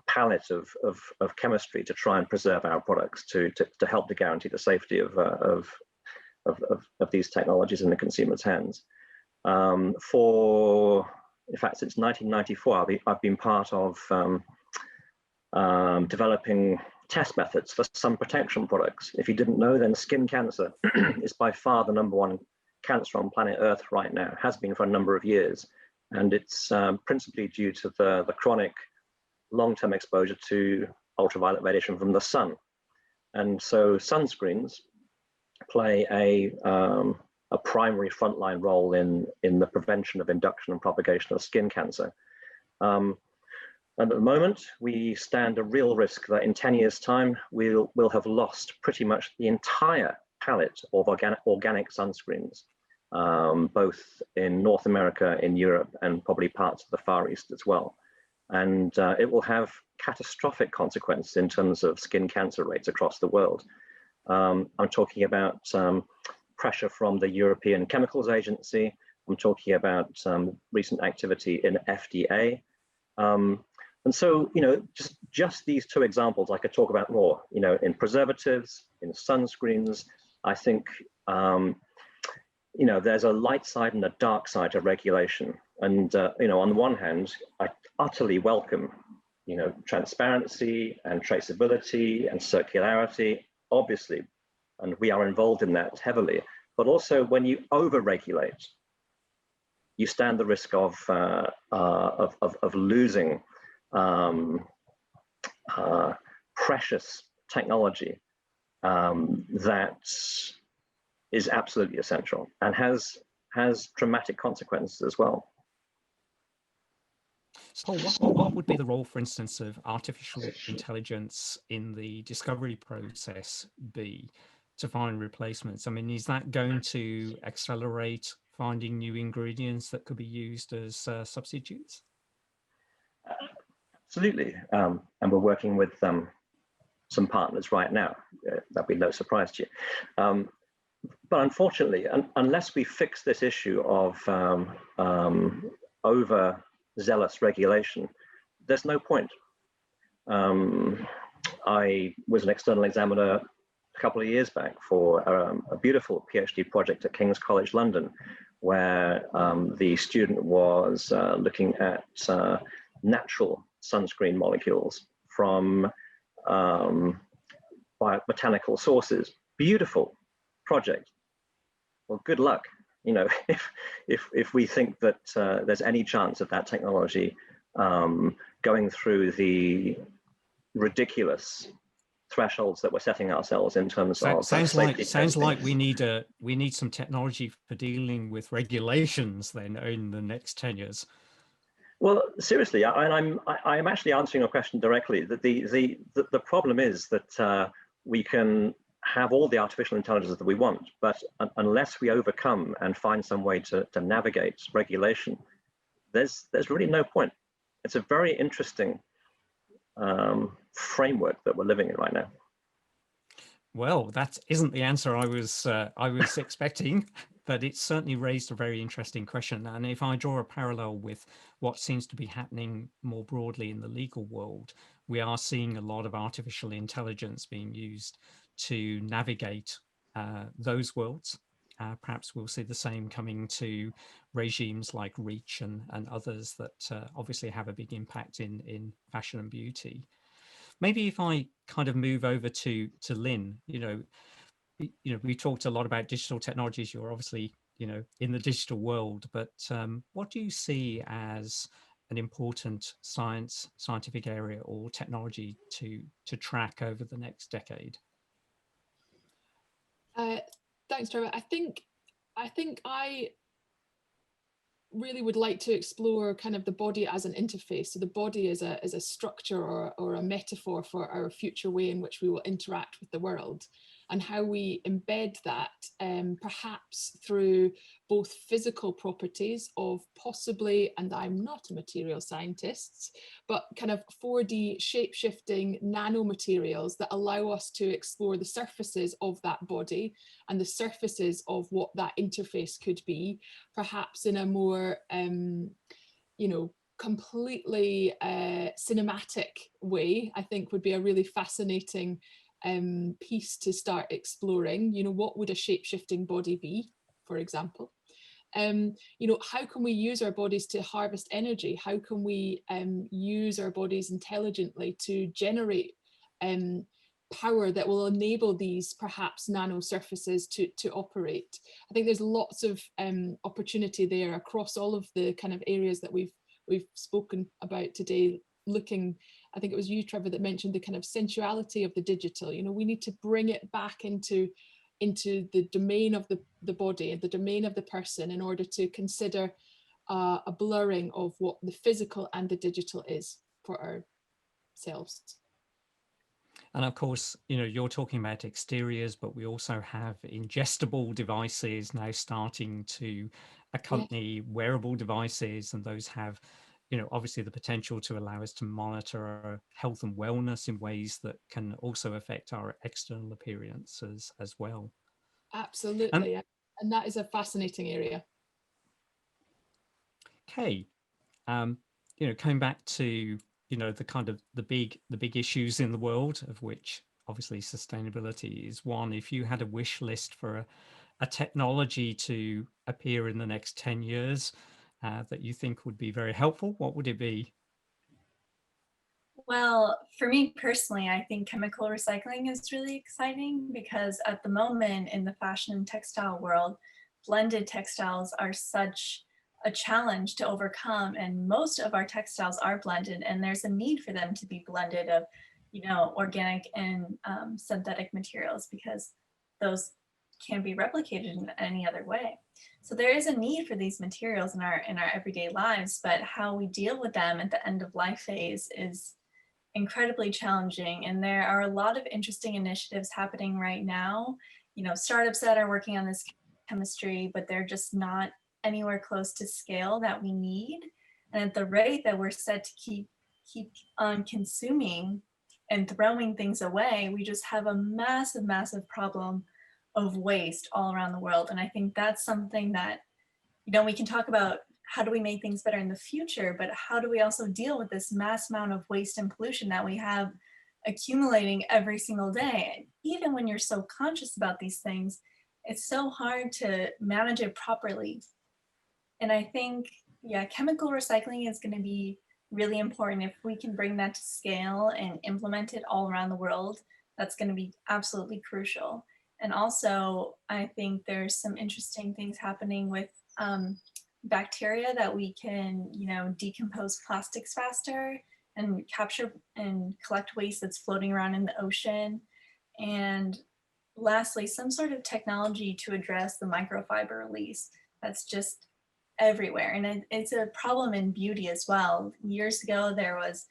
palette of chemistry to try and preserve our products to help to guarantee the safety of these technologies in the consumer's hands. In fact, since 1994, I've been part of developing test methods for sun protection products. If you didn't know, then skin cancer is by far the #1 cancer on planet Earth right now, has been for a number of years. And it's principally due to the chronic long-term exposure to ultraviolet radiation from the sun. And so sunscreens play a primary frontline role in the prevention of induction and propagation of skin cancer. And at the moment, we stand a real risk that in 10 years' time, we'll have lost pretty much the entire palette of organic sunscreens, both in North America, in Europe, and probably parts of the Far East as well. And it will have catastrophic consequences in terms of skin cancer rates across the world. I'm talking about pressure from the European Chemicals Agency. I'm talking about recent activity in FDA. And so, just these two examples, I could talk about more, in preservatives, in sunscreens. I think, there's a light side and a dark side to regulation. And, on the one hand, I utterly welcome, transparency and traceability and circularity, obviously, and we are involved in that heavily. But also when you over-regulate, you stand the risk of losing precious technology that is absolutely essential and has dramatic consequences as well. So what would be the role, for instance, of artificial intelligence in the discovery process be to find replacements? I mean, is that going to accelerate finding new ingredients that could be used as substitutes? Absolutely, and we're working with some partners right now. That'll be no surprise to you. But unfortunately, unless we fix this issue of overzealous regulation, there's no point. I was an external examiner a couple of years back for a beautiful PhD project at King's College London, where the student was looking at natural sunscreen molecules from botanical sources. Beautiful project. Well, good luck. If we think that there's any chance of that technology going through the ridiculous thresholds that we're setting ourselves in terms of safety sounds testing. like we need some technology for dealing with regulations then in the next 10 years. Well, seriously, I'm actually answering your question directly. That the problem is that we can have all the artificial intelligence that we want, but unless we overcome and find some way to navigate regulation, there's really no point. It's a very interesting framework that we're living in right now. Well, that isn't the answer I was expecting, but it certainly raised a very interesting question. And if I draw a parallel with what seems to be happening more broadly in the legal world, we are seeing a lot of artificial intelligence being used to navigate those worlds. Perhaps we'll see the same coming to regimes like REACH and others that obviously have a big impact in fashion and beauty. Maybe if I kind of move over to Lynn, we talked a lot about digital technologies. You're obviously, in the digital world, but what do you see as an important scientific area or technology to track over the next decade? Thanks, Trevor. I think I really would like to explore kind of the body as an interface. So the body is a structure or a metaphor for our future way in which we will interact with the world, and how we embed that perhaps through both physical properties of possibly, and I'm not a material scientist, but kind of 4D shape-shifting nanomaterials that allow us to explore the surfaces of that body and the surfaces of what that interface could be, perhaps in a more, completely cinematic way. I think would be a really fascinating piece to start exploring. What would a shape-shifting body be, for example? How can we use our bodies to harvest energy? How can we use our bodies intelligently to generate power that will enable these perhaps nano surfaces to operate? I think there's lots of opportunity there across all of the kind of areas that we've spoken about today, looking, I think it was you, Trevor, that mentioned the kind of sensuality of the digital. We need to bring it back into the domain of the body and the domain of the person in order to consider a blurring of what the physical and the digital is for ourselves. And of course, you're talking about exteriors, but we also have ingestible devices now starting to accompany wearable devices, and those have obviously the potential to allow us to monitor our health and wellness in ways that can also affect our external appearances as well. Absolutely. And that is a fascinating area. Okay. Coming back to, the kind of the big issues in the world, of which obviously sustainability is one. If you had a wish list for a technology to appear in the next 10 years, that you think would be very helpful, what would it be? Well, for me personally, I think chemical recycling is really exciting, because at the moment in the fashion and textile world, blended textiles are such a challenge to overcome, and most of our textiles are blended, and there's a need for them to be blended of, organic and synthetic materials, because those can't be replicated in any other way. So there is a need for these materials in our everyday lives, but how we deal with them at the end of life phase is incredibly challenging. And there are a lot of interesting initiatives happening right now, startups that are working on this chemistry, but they're just not anywhere close to scale that we need. And at the rate that we're set to keep on consuming and throwing things away, we just have a massive problem of waste all around the world. And I think that's something that, we can talk about how do we make things better in the future, but how do we also deal with this mass amount of waste and pollution that we have accumulating every single day? Even when you're so conscious about these things, it's so hard to manage it properly. And I think, chemical recycling is going to be really important. If we can bring that to scale and implement it all around the world, that's going to be absolutely crucial. And also, I think there's some interesting things happening with bacteria that we can, decompose plastics faster and capture and collect waste that's floating around in the ocean. And lastly, some sort of technology to address the microfiber release that's just everywhere. And it's a problem in beauty as well. Years ago, there was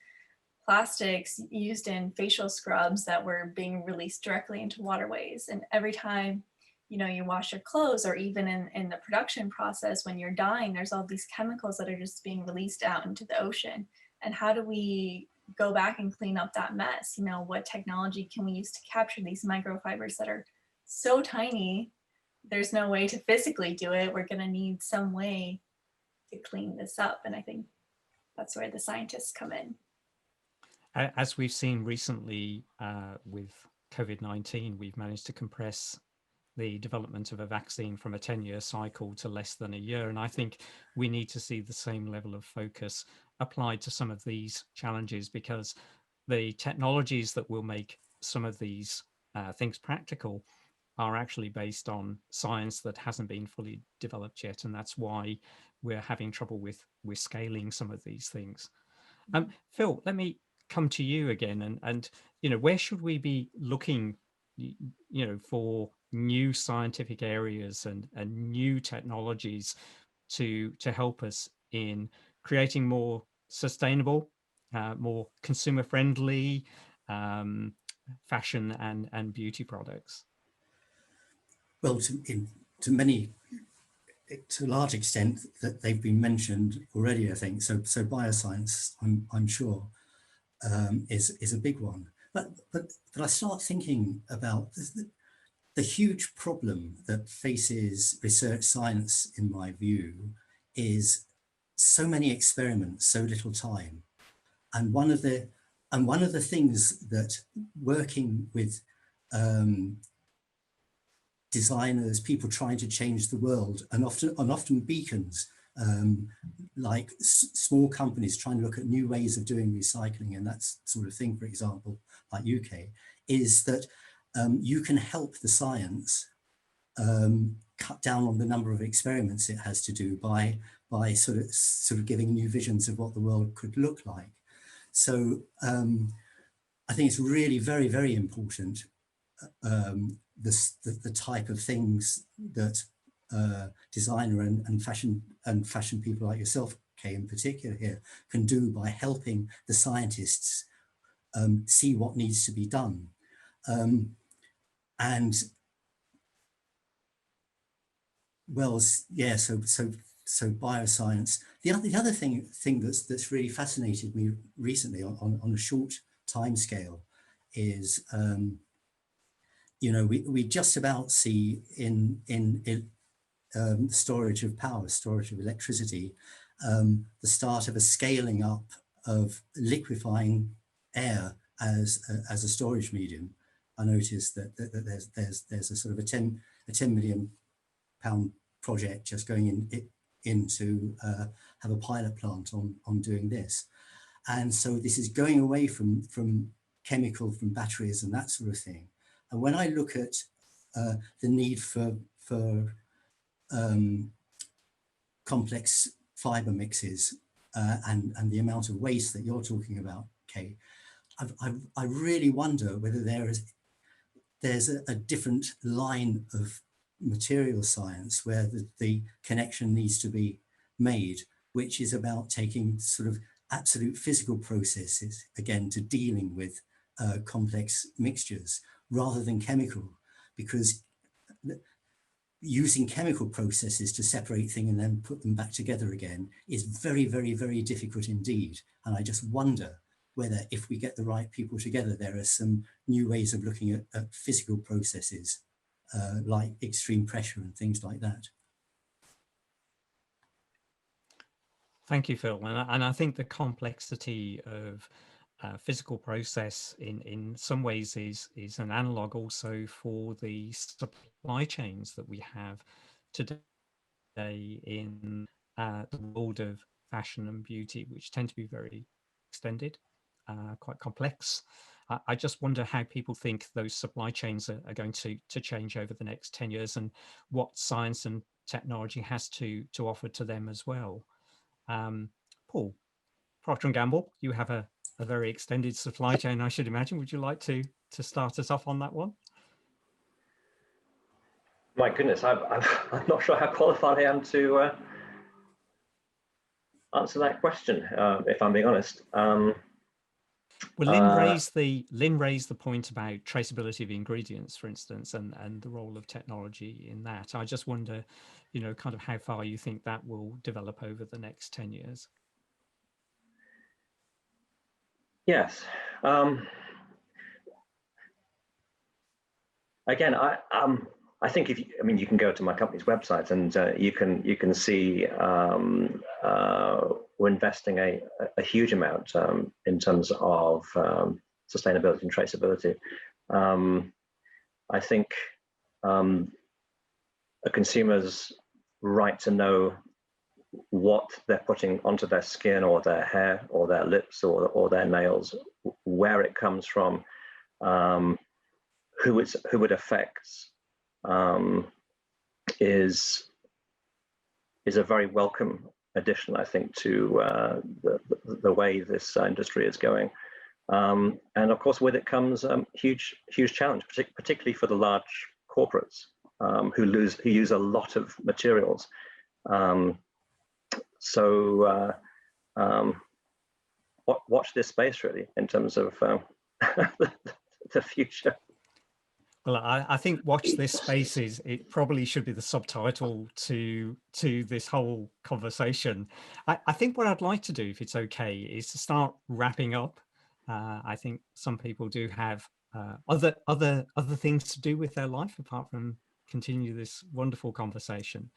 plastics used in facial scrubs that were being released directly into waterways. And every time, you know, you wash your clothes, or even in the production process when you're dyeing, there's all these chemicals that are just being released out into the ocean. And how do we go back and clean up that mess? You know, what technology can we use to capture these microfibers that are so tiny? There's no way to physically do it. We're going to need some way to clean this up. And I think that's where the scientists come in. As we've seen recently with COVID-19, we've managed to compress the development of a vaccine from a 10-year cycle to less than a year. And I think we need to see the same level of focus applied to some of these challenges, because the technologies that will make some of these things practical are actually based on science that hasn't been fully developed yet. And that's why we're having trouble with scaling some of these things. Phil, let me come to you again, and you know, where should we be looking, you know, for new scientific areas and new technologies to help us in creating more sustainable, more consumer friendly fashion and beauty products? Well, to a large extent that they've been mentioned already, I think. So bioscience, I'm sure, is a big one. But I start thinking about the huge problem that faces research science, in my view, is so many experiments, so little time. And one of the things that working with designers, people trying to change the world, and often beacons, like small companies trying to look at new ways of doing recycling and that sort of thing, for example, like UK, is that you can help the science cut down on the number of experiments it has to do by sort of giving new visions of what the world could look like. So I think it's really very, very important, the type of things that designer and fashion people like yourself, Kae, in particular here, can do by helping the scientists see what needs to be done. And well, yeah, so bioscience. The other thing that's really fascinated me recently on a short time scale is, you know, we just about see in storage of power, storage of electricity, the start of a scaling up of liquefying air as a storage medium. I noticed that there's a sort of a 10 million pound project just going in to have a pilot plant on doing this. And so this is going away from chemical, from batteries and that sort of thing. And when I look at the need for complex fiber mixes and the amount of waste that you're talking about, Kae, I really wonder whether there's a different line of material science where the connection needs to be made, which is about taking sort of absolute physical processes, again, to dealing with complex mixtures rather than chemical, because using chemical processes to separate things and then put them back together again is very, very, very difficult indeed. And I just wonder whether, if we get the right people together, there are some new ways of looking at physical processes like extreme pressure and things like that. Thank you, Phil. And I think the complexity of physical process in some ways is an analog also for the supply chains that we have today in the world of fashion and beauty, which tend to be very extended, quite complex. I just wonder how people think those supply chains are going to change over the next 10 years and what science and technology has to offer to them as well. Paul, Procter & Gamble, you have a a very extended supply chain, I should imagine. Would you like to start us off on that one? My goodness, I'm not sure how qualified I am to answer that question, if I'm being honest. Well, Lynn raised the point about traceability of ingredients, for instance, and the role of technology in that. I just wonder, you know, kind of how far you think that will develop over the next 10 years. Yes. Again, I think you can go to my company's website and you can see we're investing a huge amount in terms of sustainability and traceability. I think a consumer's right to know what they're putting onto their skin or their hair or their lips or their nails, where it comes from, who it affects, is a very welcome addition, I think, to the way this industry is going. And of course, with it comes huge challenge, particularly for the large corporates who use a lot of materials. So watch this space really in terms of the future. Well, I think watch this space it probably should be the subtitle to this whole conversation. I think what I'd like to do, if it's okay, is to start wrapping up. I think some people do have other things to do with their life apart from continue this wonderful conversation.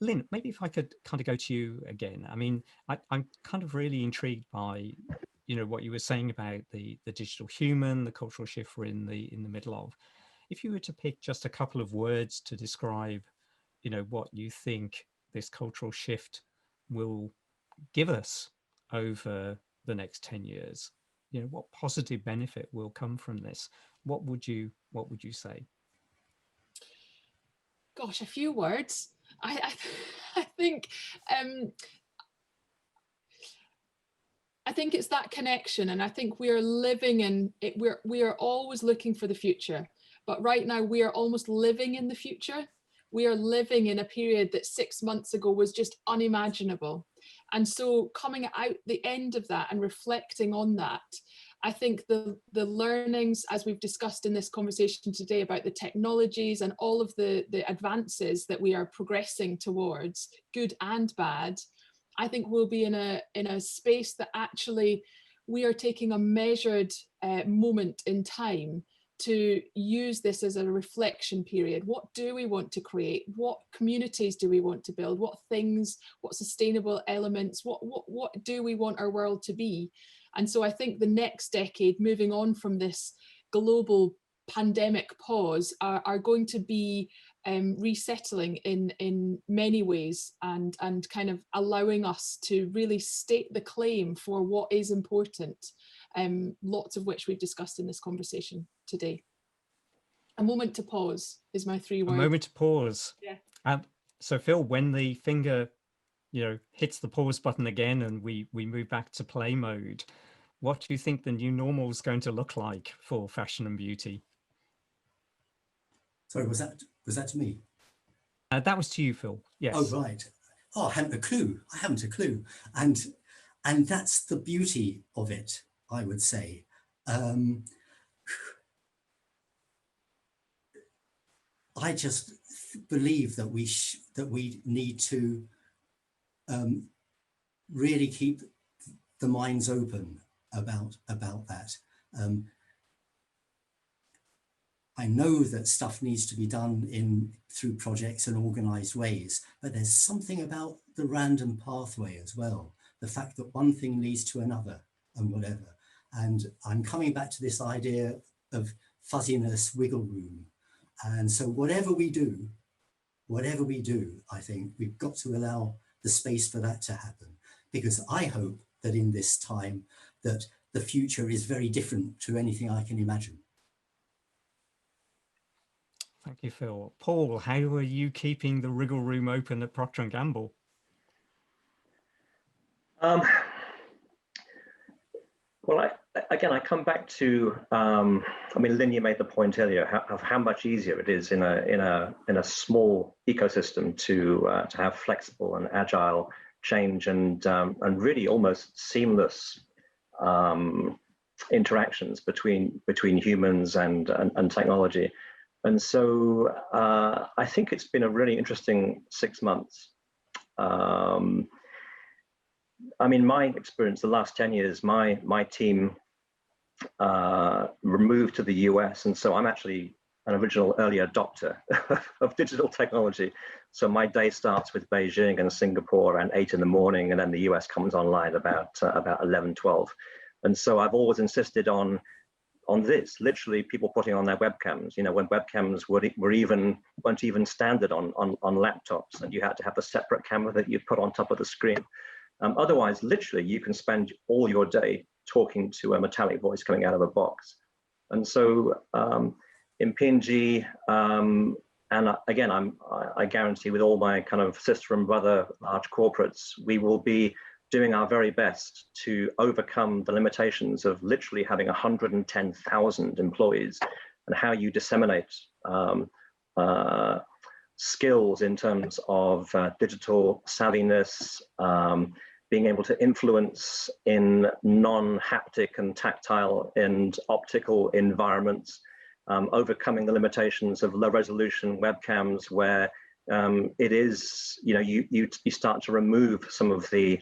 Lynn, maybe if I could kind of go to you again. I mean, I'm kind of really intrigued by, you know, what you were saying about the digital human, the cultural shift we're in the middle of. If you were to pick just a couple of words to describe, you know, what you think this cultural shift will give us over the next 10 years, you know, what positive benefit will come from this? What would you say? Gosh, a few words. I think I think it's that connection, and I think we are living in it. We are always looking for the future, but right now we are almost living in the future. We are living in a period that 6 months ago was just unimaginable, and so coming out the end of that and reflecting on that, I think the learnings, as we've discussed in this conversation today about the technologies and all of the advances that we are progressing towards, good and bad, I think we'll be in a space that actually we are taking a measured moment in time to use this as a reflection period. What do we want to create? What communities do we want to build? What things, what sustainable elements, what do we want our world to be? And so I think the next decade, moving on from this global pandemic pause, are going to be resettling in many ways and kind of allowing us to really state the claim for what is important, lots of which we've discussed in this conversation today. A moment to pause is my 3 words. A moment to pause. Yeah. So Phil, when the finger, you know, hits the pause button again and we move back to play mode, what do you think the new normal is going to look like for fashion and beauty? Sorry, was that to me? That was to you, Phil. Yes. Oh, right. Oh, I haven't a clue. I haven't a clue. And that's the beauty of it, I would say. I just believe that we need to really keep the minds open about that. I know that stuff needs to be done through projects and organized ways, but there's something about the random pathway as well. The fact that one thing leads to another and whatever. And I'm coming back to this idea of fuzziness, wiggle room. And so whatever we do, I think we've got to allow the space for that to happen, because I hope that in this time that the future is very different to anything I can imagine. Thank you, Phil. Paul, how are you keeping the wriggle room open at Procter & Gamble? again, I come back to, I mean, Lynn, you made the point earlier of how much easier it is in a small ecosystem to have flexible and agile change and really almost seamless interactions between humans and technology. And so I think it's been a really interesting 6 months. I mean, my experience, the last 10 years, my team moved to the US, and so I'm actually an original early adopter of digital technology. So my day starts with Beijing and Singapore around 8 in the morning, and then the US comes online about 11, 12. And so I've always insisted on this, literally people putting on their webcams, you know, when webcams weren't even standard on laptops, and you had to have a separate camera that you put on top of the screen. Otherwise, literally, you can spend all your day talking to a metallic voice coming out of a box. And so in P&G, and again, I guarantee with all my kind of sister and brother large corporates, we will be doing our very best to overcome the limitations of literally having 110,000 employees, and how you disseminate skills in terms of digital savviness, being able to influence in non-haptic and tactile and optical environments, overcoming the limitations of low resolution webcams where it is, you know, you start to remove some of the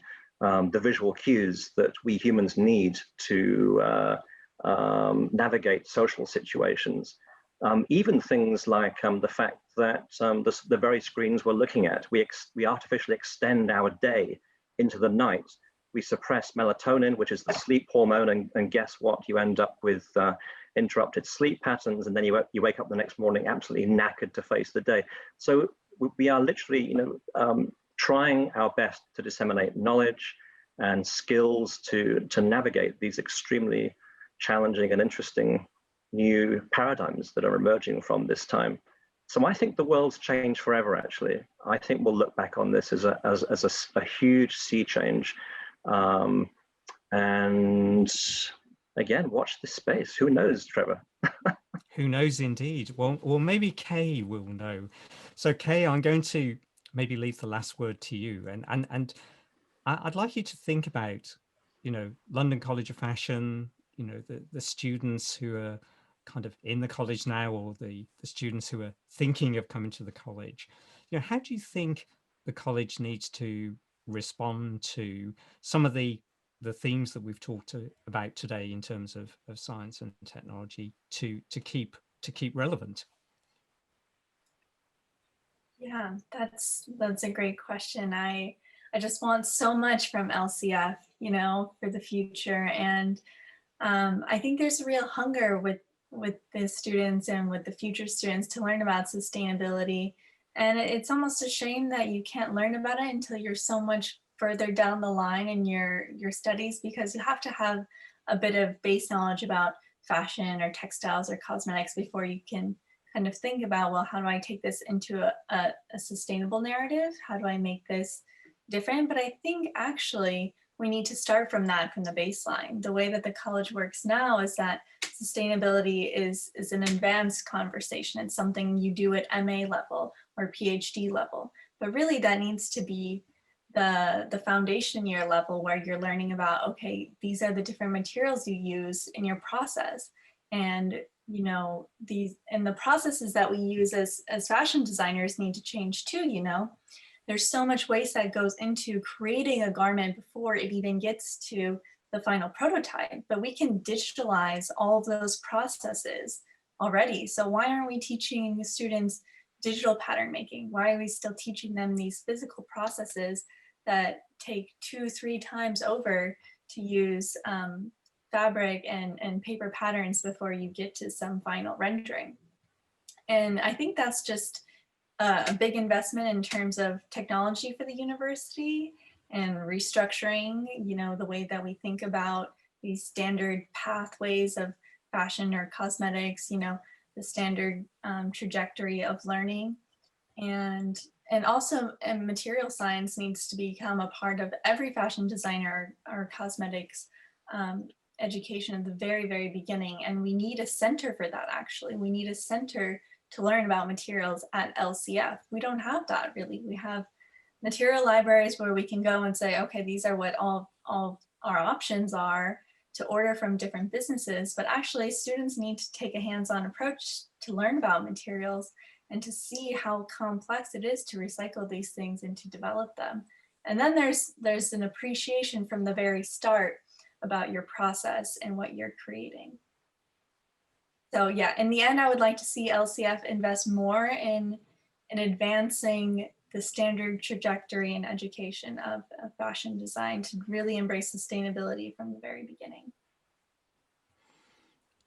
visual cues that we humans need to navigate social situations. Even things like the fact that the very screens we're looking at, we artificially extend our day into the night. We suppress melatonin, which is the sleep hormone, and guess what? You end up with interrupted sleep patterns, and then you wake up the next morning absolutely knackered to face the day. So we are literally, you know, trying our best to disseminate knowledge and skills to navigate these extremely challenging and interesting new paradigms that are emerging from this time. So I think the world's changed forever, actually. I think we'll look back on this as a huge sea change. And again, watch this space. Who knows, Trevor? Who knows indeed. Well, maybe Kae will know. So Kae, I'm going to maybe leave the last word to you. And I'd like you to think about, you know, London College of Fashion, you know, the students who are kind of in the college now, or the students who are thinking of coming to the college. You know, how do you think the college needs to respond to some of the themes that we've talked about today in terms of science and technology to keep relevant? Yeah, that's a great question. I just want so much from LCF, you know, for the future. And I think there's a real hunger with the students and with the future students to learn about sustainability. And it's almost a shame that you can't learn about it until you're so much further down the line in your studies, because you have to have a bit of base knowledge about fashion or textiles or cosmetics before you can kind of think about, well, how do I take this into a sustainable narrative? How do I make this different? But I think actually we need to start from that, from the baseline. The way that the college works now is that sustainability is an advanced conversation. It's something you do at MA level or PhD level, but really that needs to be the foundation year level, where you're learning about, okay, these are the different materials you use in your process. And you know, the processes that we use as fashion designers need to change too, you know. There's so much waste that goes into creating a garment before it even gets to the final prototype, but we can digitalize all of those processes already. So why aren't we teaching students digital pattern making? Why are we still teaching them these physical processes that take 2-3 times over to use fabric and paper patterns before you get to some final rendering? And I think that's just a big investment in terms of technology for the university and restructuring, you know, the way that we think about these standard pathways of fashion or cosmetics, you know, the standard trajectory of learning. And also material science needs to become a part of every fashion designer or cosmetics education at the very, very beginning. And we need a center for that, actually. We need a center to learn about materials at LCF. We don't have that really. We have material libraries where we can go and say, okay, these are what all our options are to order from different businesses, but actually students need to take a hands-on approach to learn about materials and to see how complex it is to recycle these things and to develop them. And then there's an appreciation from the very start about your process and what you're creating. So yeah, in the end, I would like to see LCF invest more in advancing the standard trajectory and education of fashion design to really embrace sustainability from the very beginning.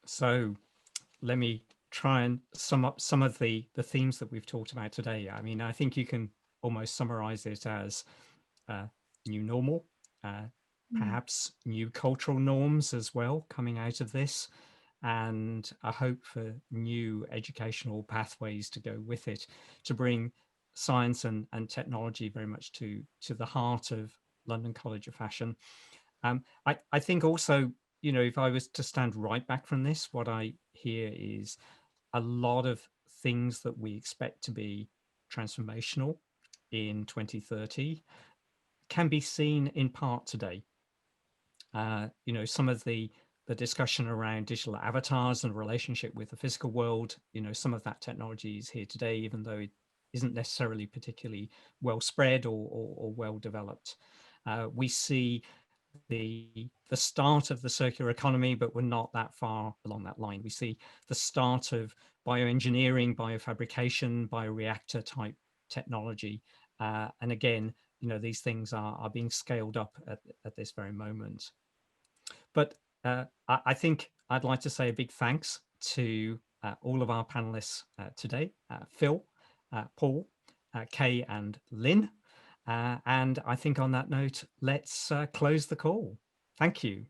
So let me try and sum up some of the themes that we've talked about today. I mean, I think you can almost summarize it as new normal, perhaps new cultural norms as well coming out of this, and a hope for new educational pathways to go with it, to bring science and technology very much to the heart of London College of Fashion. I think also, you know, if I was to stand right back from this, what I hear is a lot of things that we expect to be transformational in 2030 can be seen in part today. You know, some of the discussion around digital avatars and relationship with the physical world, you know, some of that technology is here today, even though it isn't necessarily particularly well spread or well developed. We see the start of the circular economy, but we're not that far along that line. We see the start of bioengineering, biofabrication, bioreactor type technology. And again, you know, these things are being scaled up at this very moment. But I think I'd like to say a big thanks to all of our panelists today, Phil, Paul, Kae and Lynn. And I think on that note, let's close the call. Thank you.